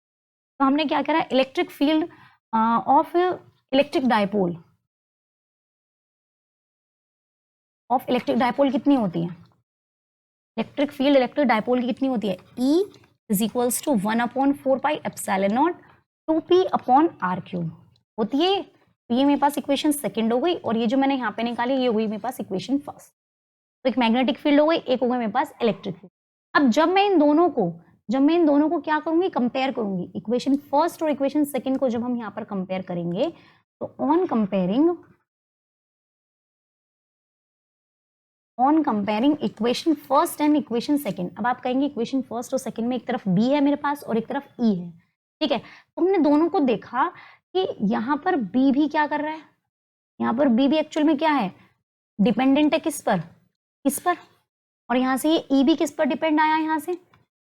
Speaker 1: तो हमने क्या करा, electric field of electric dipole, of electric dipole कितनी होती है, इलेक्ट्रिक फील्ड इलेक्ट्रिक डायपोल की कितनी होती है, E is equals to 1/4 pi epsilon naught 2P upon R³ होती है। तो ये मेरे पास इक्वेशन सेकंड हो गई, और ये जो मैंने यहाँ पे निकाली ये हो गई मेरे पास इक्वेशन फर्स्ट। तो एक मैग्नेटिक फील्ड हो गई, एक हो गई मेरे पास इलेक्ट्रिक फील्ड। अब जब मैं इन दोनों को क्या करूंगी, कंपेयर करूंगी, इक्वेशन फर्स्ट और इक्वेशन सेकंड को जब हम यहाँ पर कंपेयर करेंगे तो on comparing equation first and equation second. अब आप कहेंगे इक्वेशन फर्स्ट और सेकंड में एक तरफ B है मेरे पास और एक तरफ E है। ठीक है, तो हमने दोनों को देखा कि यहाँ पर B भी क्या कर रहा है, यहाँ पर B भी एक्चुअल में क्या है, डिपेंडेंट है किस पर, और यहाँ से ये E भी किस पर डिपेंड आया, यहाँ से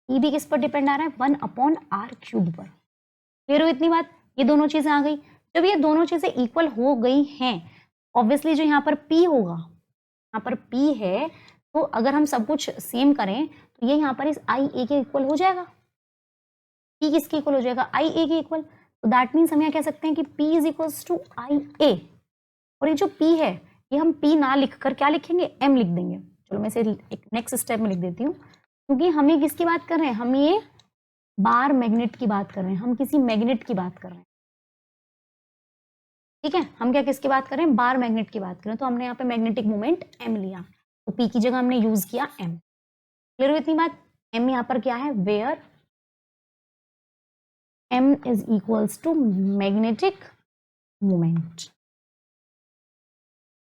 Speaker 1: E भी किस पर डिपेंड आ रहा है, 1/R³ पर। क्लियर हो इतनी बात। ये दोनों चीजें आ गई। जब ये दोनों चीजें इक्वल हो गई हैं, ऑब्वियसली जो यहाँ पर P होगा, यहाँ पर P है, तो अगर हम सब कुछ सेम करें तो ये यहाँ पर इस IA के इक्वल हो जाएगा। P किसके इक्वल हो जाएगा, IA के इक्वल। तो दैट मीन्स हम यहाँ कह सकते हैं कि P is equals to IA, और ये जो P है ये हम P ना लिखकर क्या लिखेंगे, M लिख देंगे। चलो मैं इसे एक नेक्स्ट स्टेप में लिख देती हूँ, क्योंकि हम ये किसकी बात कर रहे हैं, हम ये बार मैग्नेट की बात कर रहे हैं, हम किसी मैग्नेट की बात कर रहे हैं, ठीक है। हम क्या किसकी बात कर रहे हैं, बार मैग्नेट की बात कर रहे हैं। तो हमने यहाँ पे मैग्नेटिक मोमेंट M लिया, तो P की जगह हमने यूज किया M। क्लियर हुई इतनी बात। M यहाँ पर क्या है, where M is equals to magnetic moment,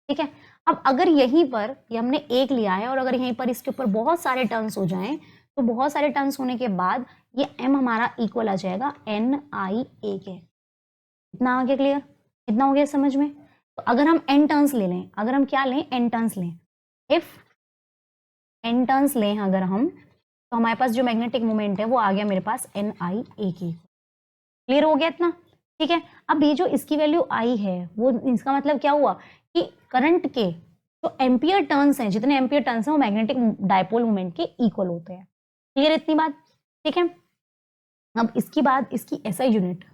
Speaker 1: ठीक है। अब अगर यहीं पर ये हमने एक लिया है और अगर यहीं पर इसके ऊपर बहुत सारे टर्न्स हो जाएं, तो बहुत सारे टर्न्स होने के बाद ये M हमारा इक्वल आ जाएगा NIA के। इतना आगे क्लियर, इतना हो गया समझ में। तो अगर हम n टर्न्स ले लें, अगर हम क्या लें, n टर्न्स लें, इफ n टर्न्स लें अगर हम, तो हमारे पास जो मैग्नेटिक मोमेंट है वो आ गया मेरे पास NIA की। क्लियर हो गया इतना, ठीक है। अब ये जो इसकी वैल्यू आई है, वो इसका मतलब क्या हुआ कि करंट के जो एम्पियर टर्न्स हैं, जितने एम्पियर टर्न्स हैं वो मैग्नेटिक डायपोल मोमेंट के इक्वल होते हैं। क्लियर इतनी बात, ठीक है। अब इसकी बाद इसकी एसआई यूनिट,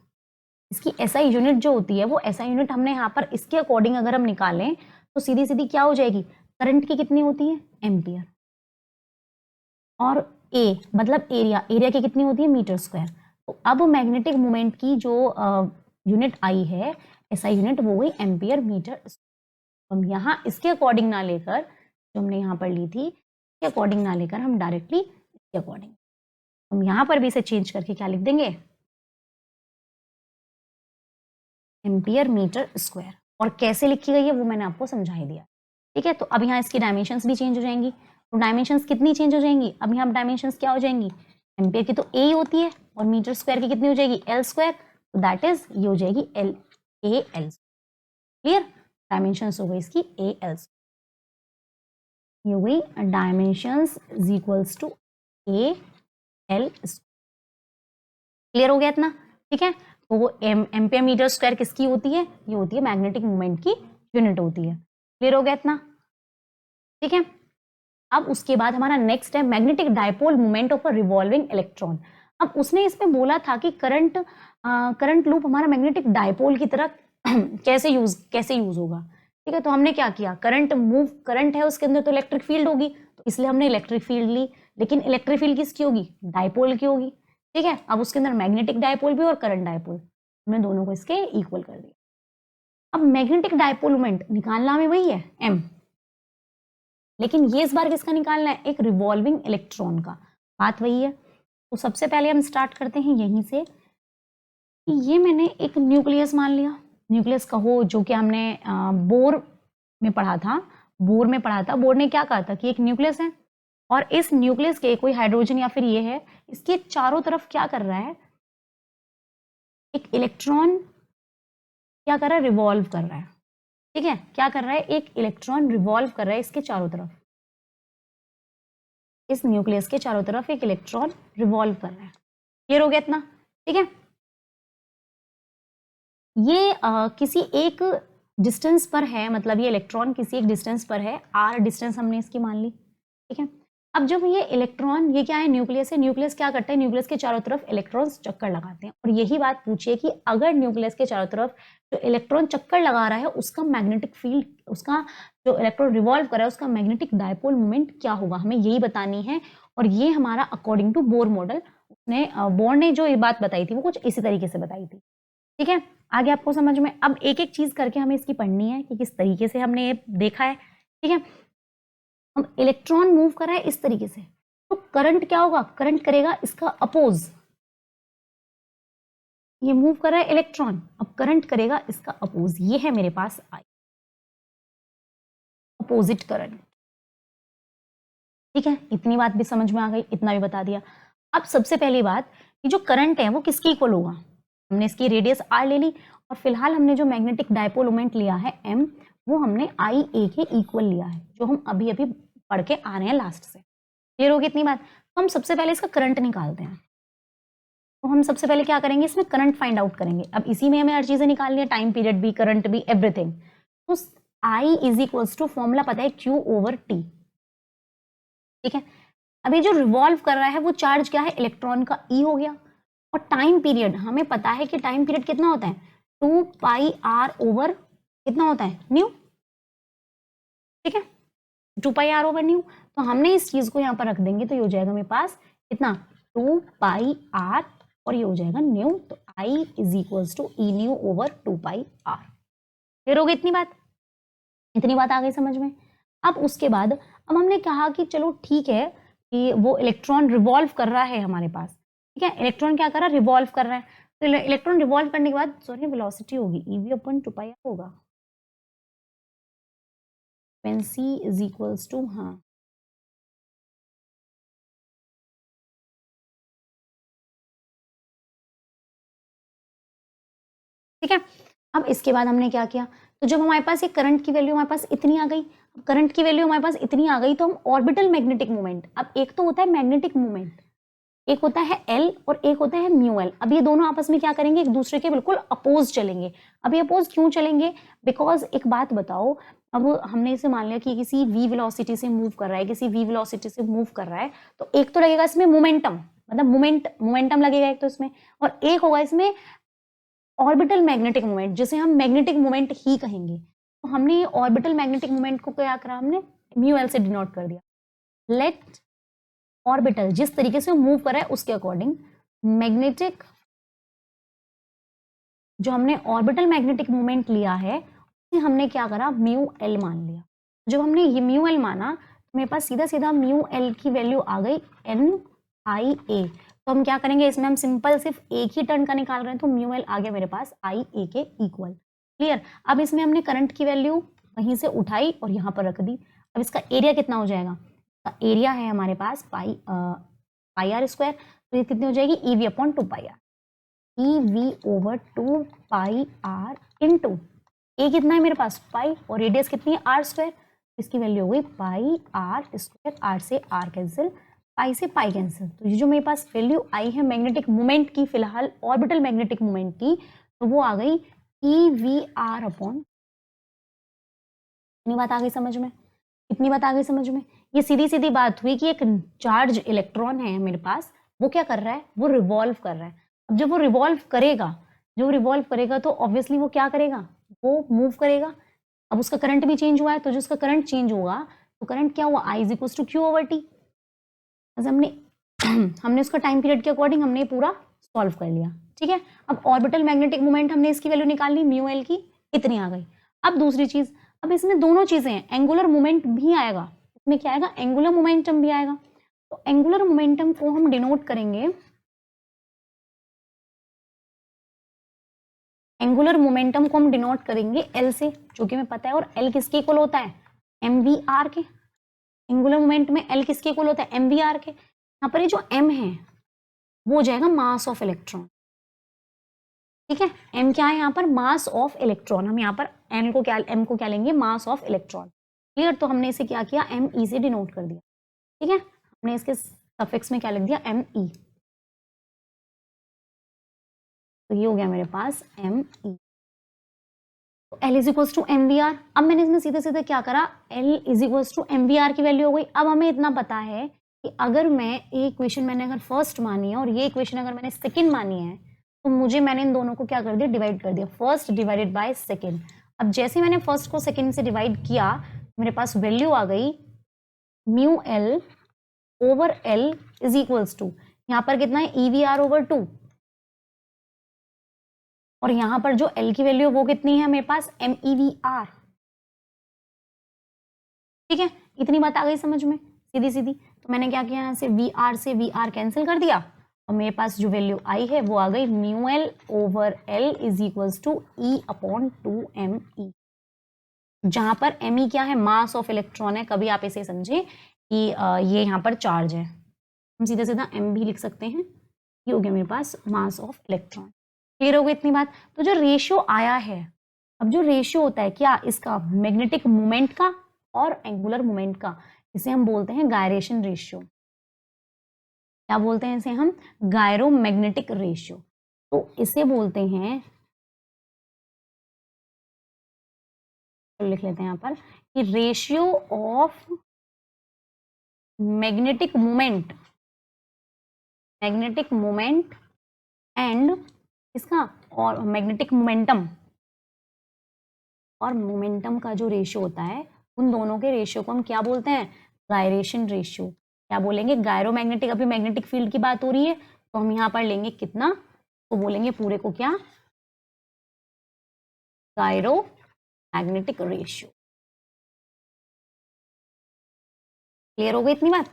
Speaker 1: इसकी एसआई यूनिट जो होती है वो एसआई यूनिट हमने यहाँ पर इसके अकॉर्डिंग अगर हम निकालें तो सीधी सीधी क्या हो जाएगी, करंट की कितनी होती है, एम्पियर, और ए मतलब एरिया, एरिया की कितनी होती है, मीटर स्क्वायर। तो अब मैग्नेटिक मोमेंट की जो यूनिट आई है, एसआई यूनिट, वो हुई एम्पियर मीटर। हम यहाँ इसके अकॉर्डिंग ना लेकर, जो हमने यहाँ पर ली थी इसके अकॉर्डिंग ना लेकर, हम डायरेक्टली इसके अकॉर्डिंग, हम यहाँ पर भी इसे चेंज करके क्या लिख देंगे, एम्पियर मीटर स्क्वायर। और कैसे लिखी गई है वो मैंने आपको समझा ही दिया, ठीक है। तो अब यहाँ इसकी डायमेंशंस भी चेंज हो जाएंगी। तो डायमेंशंस कितनी चेंज हो जाएंगी, अब यहाँ डायमेंशंस क्या हो जाएंगी, एम्पियर की तो ए ही होती है और मीटर स्क्वायर की कितनी हो जाएगी, एल स्क्वायर। तो दैट इज ये हो जाएगी L A L. Clear, dimensions हो गई इसकी ए एल, ये हो गई dimensions is equals to A L. Clear हो गया इतना, ठीक है। तो वो एम्पियर मीटर स्क्वायर किसकी होती है, ये होती है मैग्नेटिक मोमेंट की यूनिट होती है। क्लियर हो गया इतना, ठीक है। अब उसके बाद हमारा नेक्स्ट है magnetic dipole moment of a revolving electron. अब उसने इसमें बोला था कि करंट लूप हमारा मैग्नेटिक डायपोल की तरह कैसे यूज होगा, ठीक है। तो हमने क्या किया, करंट है उसके अंदर तो इलेक्ट्रिक फील्ड होगी, तो इसलिए हमने इलेक्ट्रिक फील्ड ली, लेकिन इलेक्ट्रिक फील्ड किसकी होगी, डायपोल की होगी, ठीक है। अब उसके अंदर मैग्नेटिक डायपोल भी और करंट डायपोल, हमने दोनों को इसके इक्वल कर दिया। अब मैग्नेटिक डायपोल मोमेंट निकालना हमें वही है m, लेकिन ये इस बार किसका निकालना है, एक रिवॉल्विंग इलेक्ट्रॉन का, बात वही है। तो सबसे पहले हम स्टार्ट करते हैं यहीं से कि ये मैंने एक न्यूक्लियस मान लिया, न्यूक्लियस कहो, जो कि हमने बोर में पढ़ा था, बोर ने क्या कहा था कि एक न्यूक्लियस है और इस न्यूक्लियस के कोई हाइड्रोजन या फिर ये है, इसके चारों तरफ क्या कर रहा है, एक इलेक्ट्रॉन क्या कर रहा है, रिवॉल्व कर रहा है, ठीक है। क्या कर रहा है, एक इलेक्ट्रॉन रिवॉल्व कर रहा है इसके चारों तरफ, इस न्यूक्लियस के चारों तरफ एक इलेक्ट्रॉन रिवॉल्व कर रहा है। क्लियर हो गया इतना, ठीक है। ये किसी एक डिस्टेंस पर है, मतलब ये इलेक्ट्रॉन किसी एक डिस्टेंस पर है, आर डिस्टेंस हमने इसकी मान ली, ठीक है। अब जब ये इलेक्ट्रॉन, ये क्या है, न्यूक्लियस है, न्यूक्लियस क्या करता है, न्यूक्लियस के चारों तरफ इलेक्ट्रॉन्स चक्कर लगाते हैं। और यही बात पूछिए कि अगर न्यूक्लियस के चारों तरफ जो इलेक्ट्रॉन चक्कर लगा रहा है उसका मैग्नेटिक फील्ड, उसका जो इलेक्ट्रॉन रिवॉल्व कर रहा है उसका मैग्नेटिक डायपोल मोमेंट क्या होगा, हमें यही बतानी है। और ये हमारा according to Bohr model, Bohr ने जो ये बात बताई थी वो कुछ इसी तरीके से बताई थी, ठीक है। आगे आपको समझ में, अब एक एक चीज करके हमें इसकी पढ़नी है कि किस तरीके से हमने ये देखा है, ठीक है। अब इलेक्ट्रॉन मूव कर रहा है इस तरीके से, तो करंट क्या होगा, करंट करेगा इसका अपोज, ये मूव कर रहा है इलेक्ट्रॉन, अब करंट करेगा इसका अपोज, ये है मेरे पास आई, अपोजिट करंट, ठीक है। इतनी बात भी समझ में आ गई, इतना भी बता दिया। अब सबसे पहली बात कि जो करंट है वो किसके इक्वल होगा, हमने इसकी रेडियस आर ले ली और फिलहाल हमने जो मैग्नेटिक डायपोल मोमेंट लिया है m, वो हमने आई ए के इक्वल लिया है, जो हम अभी अभी पढ़ के आ रहे हैं लास्ट से। क्लियर होगी इतनी बात। तो हम सबसे पहले इसका करंट निकालते हैं। तो हम सबसे पहले क्या करेंगे, इसमें करंट फाइंड आउट करेंगे। अब इसी में हमें हर चीजें निकालनी है, टाइम पीरियड भी, करंट भी, एवरीथिंग। तो I is equals to, formula पता है, Q ओवर T, ठीक है। अब ये जो रिवॉल्व कर रहा है वो चार्ज क्या है, इलेक्ट्रॉन का E हो गया। और टाइम पीरियड हमें पता है कि टाइम पीरियड कितना होता है, 2 पाई r ओवर कितना होता है, न्यू, ठीक है, 2πr/न्यू। तो हमने इस चीज को यहाँ पर रख देंगे तो ये हो जाएगा मेरे पास कितना 2πr और ये हो जाएगा न्यू, तो I is equals to E nu over 2πr। फिर हो गई इतनी बात, इतनी बात आ गई समझ में। अब उसके बाद अब हमने कहा कि चलो ठीक है कि वो इलेक्ट्रॉन रिवॉल्व कर रहा है हमारे पास, ठीक है, इलेक्ट्रॉन क्या कर रहा है, रिवॉल्व कर रहा है। तो इलेक्ट्रॉन रिवॉल्व करने के बाद सॉरी वेलोसिटी होगी ev/2πr होगा, फ्रीक्वेंसी इज इक्वल्स टू, हाँ ठीक है। अब इसके बाद हमने क्या किया, तो जब हमारे पास ये करंट की वैल्यू हमारे पास इतनी आ गई, करंट की वैल्यू हमारे पास इतनी आ गई तो हम ऑर्बिटल मैग्नेटिक मोमेंट, अब एक तो होता है मैग्नेटिक मोमेंट, एक होता है एल और एक होता है म्यू एल। अब ये दोनों आपस में क्या करेंगे, एक दूसरे के बिल्कुल अपोज चलेंगे। अब ये अपोज क्यों चलेंगे, बिकॉज एक बात बताओ, अब हमने इसे मान लिया कि किसी v वेलोसिटी से मूव कर रहा है, किसी v वेलोसिटी से मूव कर रहा है, तो एक तो लगेगा इसमें मोमेंटम, मतलब मोमेंटम लगेगा एक तो इसमें, और एक होगा इसमें ऑर्बिटल मैग्नेटिक मोमेंट, जिसे हम मैग्नेटिक मोमेंट ही कहेंगे। तो हमने ये ऑर्बिटल मैग्नेटिक मोमेंट को क्या करा, हमने म्यू एल से डिनोट कर दिया। लेट ऑर्बिटल जिस तरीके से मूव कर रहा है उसके अकॉर्डिंग मैग्नेटिक, जो हमने ऑर्बिटल मैग्नेटिक मोमेंट लिया है उसे हमने क्या करा, म्यू एल मान लिया। जब हमने ये म्यू एल माना तो मेरे पास सीधा सीधा म्यू एल की वैल्यू आ गई NIA। तो हम क्या करेंगे, इसमें हम सिंपल सिर्फ एक ही टर्न का निकाल रहे हैं, तो म्यू एल आ गया मेरे पास IA के इक्वल। क्लियर। अब इसमें हमने करंट की वैल्यू वहीं से उठाई और यहाँ पर रख दी। अब इसका एरिया कितना हो जाएगा, एरिया है हमारे पास πr², तो ये कितनी हो जाएगी ev/2πr, ev/2πr इंटू ए कितना है मेरे पास पाई और रेडियस कितनी है r², इसकी वैल्यू हो गई πr², r से r कैंसिल, पाई से पाई कैंसिल। तो ये जो मेरे पास वैल्यू आई है मैग्नेटिक मोमेंट की, फिलहाल ऑर्बिटल मैग्नेटिक मोमेंट की, तो वो आ गई EVR/, इतनी बात आ गई समझ में, इतनी बात आ गई समझ में। ये सीधी सीधी बात हुई कि एक चार्ज इलेक्ट्रॉन है मेरे पास, वो क्या कर रहा है, वो रिवॉल्व कर रहा है। अब जब वो रिवॉल्व करेगा, जो रिवॉल्व करेगा तो ऑब्वियसली वो क्या करेगा, वो मूव करेगा। अब उसका करंट भी चेंज हुआ है, तो जो उसका करंट चेंज होगा तो करंट क्या हुआ, I is equal to Q/T। हमने हमने उसका टाइम पीरियड के अकॉर्डिंग हमने पूरा सॉल्व कर लिया, ठीक है। अब ऑर्बिटल मैग्नेटिक मोमेंट हमने इसकी वैल्यू निकाल ली, म्यू एल की इतनी आ गई। अब दूसरी चीज, अब इसमें दोनों चीजें हैं, एंगुलर मोमेंट भी आएगा, इसमें क्या आएगा, एंगुलर मोमेंटम भी आएगा। तो एंगुलर मोमेंटम को हम डिनोट करेंगे, एंगुलर मोमेंटम को हम डिनोट करेंगे एल से, जो कि हमें पता है, और एल किसके इक्वल होता है, MVR के। एंगुलर मोमेंट में एल किसके इक्वल होता है, MVR के। यहाँ पर ये जो M है वो हो जाएगा मास ऑफ इलेक्ट्रॉन, ठीक है। M क्या है यहाँ पर, मास ऑफ इलेक्ट्रॉन। हम यहाँ पर M को क्या लेंगे, मास ऑफ इलेक्ट्रॉन। क्लियर। तो हमने इसे क्या किया, ME से डिनोट कर दिया, ठीक है। हमने इसके सफिक्स में क्या लिख दिया, ME। तो ये हो गया मेरे पास ME। तो L is equals to MVR। अब मैंने इसमें सीधे सीधे क्या करा, L is equals to MVR की वैल्यू हो गई। अब हमें इतना पता है कि अगर मैं ये इक्वेशन मैंने अगर फर्स्ट मानी है और ये इक्वेशन अगर मैंने सेकंड मानी है, तो मैंने इन दोनों को क्या कर दिया, डिवाइड कर दिया, फर्स्ट डिवाइडेड बाय सेकंड। अब जैसे मैंने फर्स्ट को सेकंड से डिवाइड किया, मेरे पास वैल्यू आ गई mu L over L is equals to, यहाँ पर कितना है, EVR/2, और यहां पर जो L की वैल्यू वो कितनी है मेरे पास, MEVR। ठीक है, इतनी बात आ गई समझ में, सीधी सीधी। तो मैंने क्या किया, यहाँ से VR से VR कैंसिल कर दिया, और मेरे पास जो वैल्यू आई है वो आ गई mu L over L is equals to E/2ME, जहां पर ME क्या है, मास ऑफ इलेक्ट्रॉन है। कभी आप इसे समझे कि ये यहाँ पर चार्ज है, हम सीधा सीधा M भी लिख सकते हैं। ये हो गया मेरे पास मास ऑफ इलेक्ट्रॉन। क्लियर हो गई इतनी बात। तो जो रेशियो आया है, अब जो रेशियो होता है क्या, इसका मैग्नेटिक मोमेंट का और एंगुलर मोमेंट का, इसे हम बोलते हैं गायरेशन रेशियो। क्या बोलते हैं इसे हम, गायरोमैग्नेटिक रेशियो। तो इसे बोलते हैं, तो लिख लेते हैं यहाँ पर कि ratio of magnetic moment and इसका और मैग्नेटिक मोमेंटम, और मोमेंटम का जो रेशियो होता है उन दोनों के रेशियो को हम क्या बोलते हैं, गायरेशन रेशियो। क्या बोलेंगे, गायरोमैग्नेटिक, अभी मैग्नेटिक फील्ड की बात हो रही है तो हम यहाँ पर लेंगे कितना, तो बोलेंगे पूरे को क्या, गायरोमैग्नेटिक रेशियो। क्लियर हो गई इतनी बात,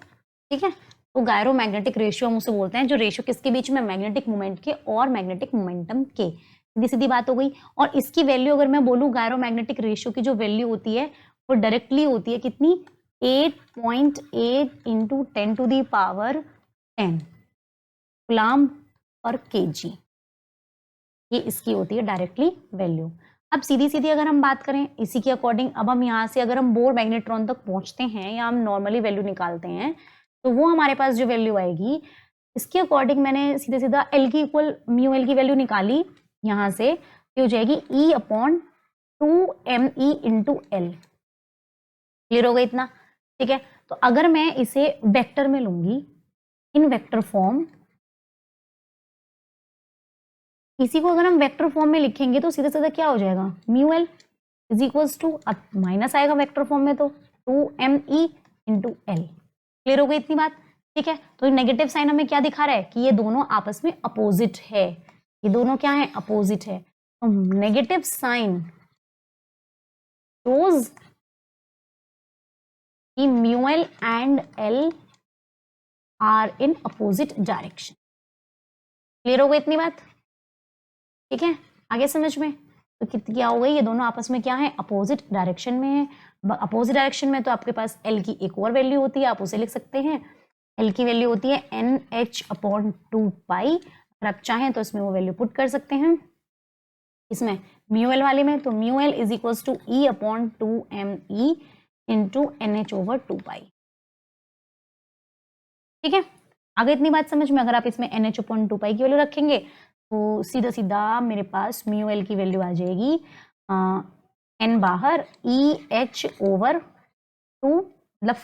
Speaker 1: ठीक है। तो गायरोमैग्नेटिक रेशियो हम उसे बोलते हैं जो रेशियो किसके बीच में, मैग्नेटिक मोमेंट के और मैग्नेटिक मोमेंटम के। सीधी सीधी बात हो गई। और इसकी वैल्यू अगर मैं बोलूं, गायरोमैग्नेटिक रेशियो की जो वैल्यू होती है वो डायरेक्टली होती है कितनी, 8.8 इंटू 10⁻10 कूलम पर kg, ये इसकी होती है डायरेक्टली वैल्यू। अब सीधी सीधी अगर हम बात करें इसी के अकॉर्डिंग, अब हम यहाँ से अगर हम बोर मैग्नेट्रॉन तक पहुंचते हैं या हम नॉर्मली वैल्यू निकालते हैं तो वो हमारे पास जो वैल्यू आएगी, इसके अकॉर्डिंग मैंने सीधे सीधा एल की इक्वल म्यू एल की वैल्यू निकाली यहाँ से, ये हो जाएगी E/2me इंटू एल। क्लियर हो गया इतना, ठीक है। तो अगर मैं इसे वेक्टर में लूंगी, इन वेक्टर फॉर्म, इसी को अगर हम वेक्टर फॉर्म में लिखेंगे तो सीधा सीधा क्या हो जाएगा, mu L is equals to, अब माइनस आएगा वेक्टर फॉर्म में तो 2me इंटू एल। क्लियर हो गई इतनी बात, ठीक है। तो नेगेटिव साइन हमें क्या दिखा रहा है कि ये दोनों आपस में अपोजिट है, ये दोनों क्या है, अपोजिट है। तो नेगेटिव साइन शोज कि mu L and L are in opposite direction. Clear हो गई इतनी बात, ठीक है। आगे समझ में, तो क्या हो गई, ये दोनों आपस में क्या है, अपोजिट डायरेक्शन में है। अपोजिट डायरेक्शन में तो आपके पास एल की एक और वैल्यू होती है, आप उसे लिख सकते हैं, एल की वैल्यू होती है NH/2π। अगर आप चाहें तो इसमें वो वैल्यू पुट कर सकते हैं इसमें म्यू एल वाले में, तो mu L is equals to E/2me into NH/2π। ठीक है, आगे इतनी बात समझ में। अगर आप इसमें NH/2π की वैल्यू रखेंगे तो सीधा सीधा मेरे पास म्यू एल की वैल्यू आ जाएगी n बाहर EH/2 मतलब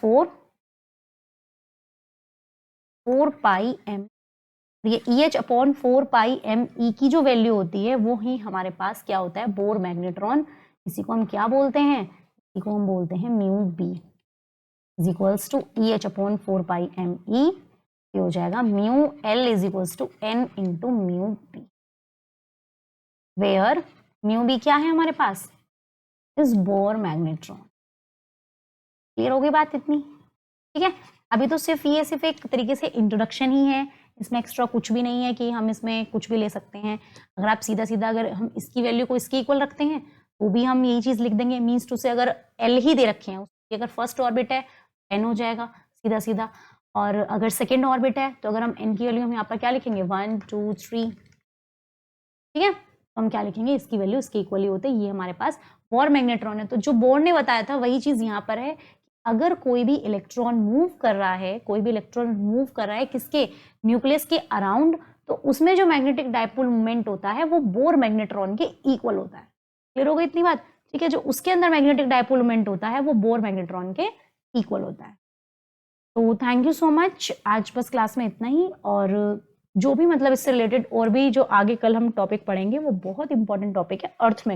Speaker 1: 4πm, ये EH/4πme की जो वैल्यू होती है वो ही हमारे पास क्या होता है, बोर मैग्नेट्रॉन। इसी को हम क्या बोलते हैं, इसी को हम बोलते हैं mu B is equals to EH/4πme, ये हो जाएगा mu L is equals to n into mu B, where mu B क्या है हमारे पास, इज बोर मैग्नेट्रॉन। क्लियर हो गई बात इतनी, ठीक है। अभी तो सिर्फ ये सिर्फ एक तरीके से इंट्रोडक्शन ही है, इसमें एक्स्ट्रा कुछ भी नहीं है कि हम इसमें कुछ भी ले सकते हैं। अगर आप सीधा सीधा अगर हम इसकी वैल्यू को इसके इक्वल रखते हैं तो भी हम यही चीज लिख देंगे, मीन्स टू से अगर एल ही दे रखे हैं, उसकी अगर फर्स्ट ऑर्बिट है एन हो जाएगा सीधा सीधा, और अगर सेकेंड ऑर्बिट है तो अगर हम एन की वैल्यू हम यहाँ पर क्या लिखेंगे 1 2 3, ठीक है। तो हम क्या लिखेंगे, इसकी वैल्यू इसके इक्वली होते हैं, ये हमारे पास बोर मैग्नेट्रॉन है। तो जो बोर ने बताया था वही चीज यहाँ पर है, अगर कोई भी इलेक्ट्रॉन मूव कर रहा है, कोई भी इलेक्ट्रॉन मूव कर रहा है किसके, न्यूक्लियस के अराउंड, तो उसमें जो मैग्नेटिक डायपोल मूवमेंट होता है वो बोर मैग्नेट्रॉन के इक्वल होता है। क्लियर हो गई इतनी बात, ठीक है। जो उसके अंदर मैग्नेटिक डायपोल मूवमेंट होता है वो बोर मैग्नेट्रॉन के इक्वल होता है। तो थैंक यू सो मच, आज बस क्लास में इतना ही, और जो भी मतलब इससे रिलेटेड और भी जो आगे कल हम टॉपिक पढ़ेंगे वो बहुत इंपॉर्टेंट टॉपिक है अर्थ में।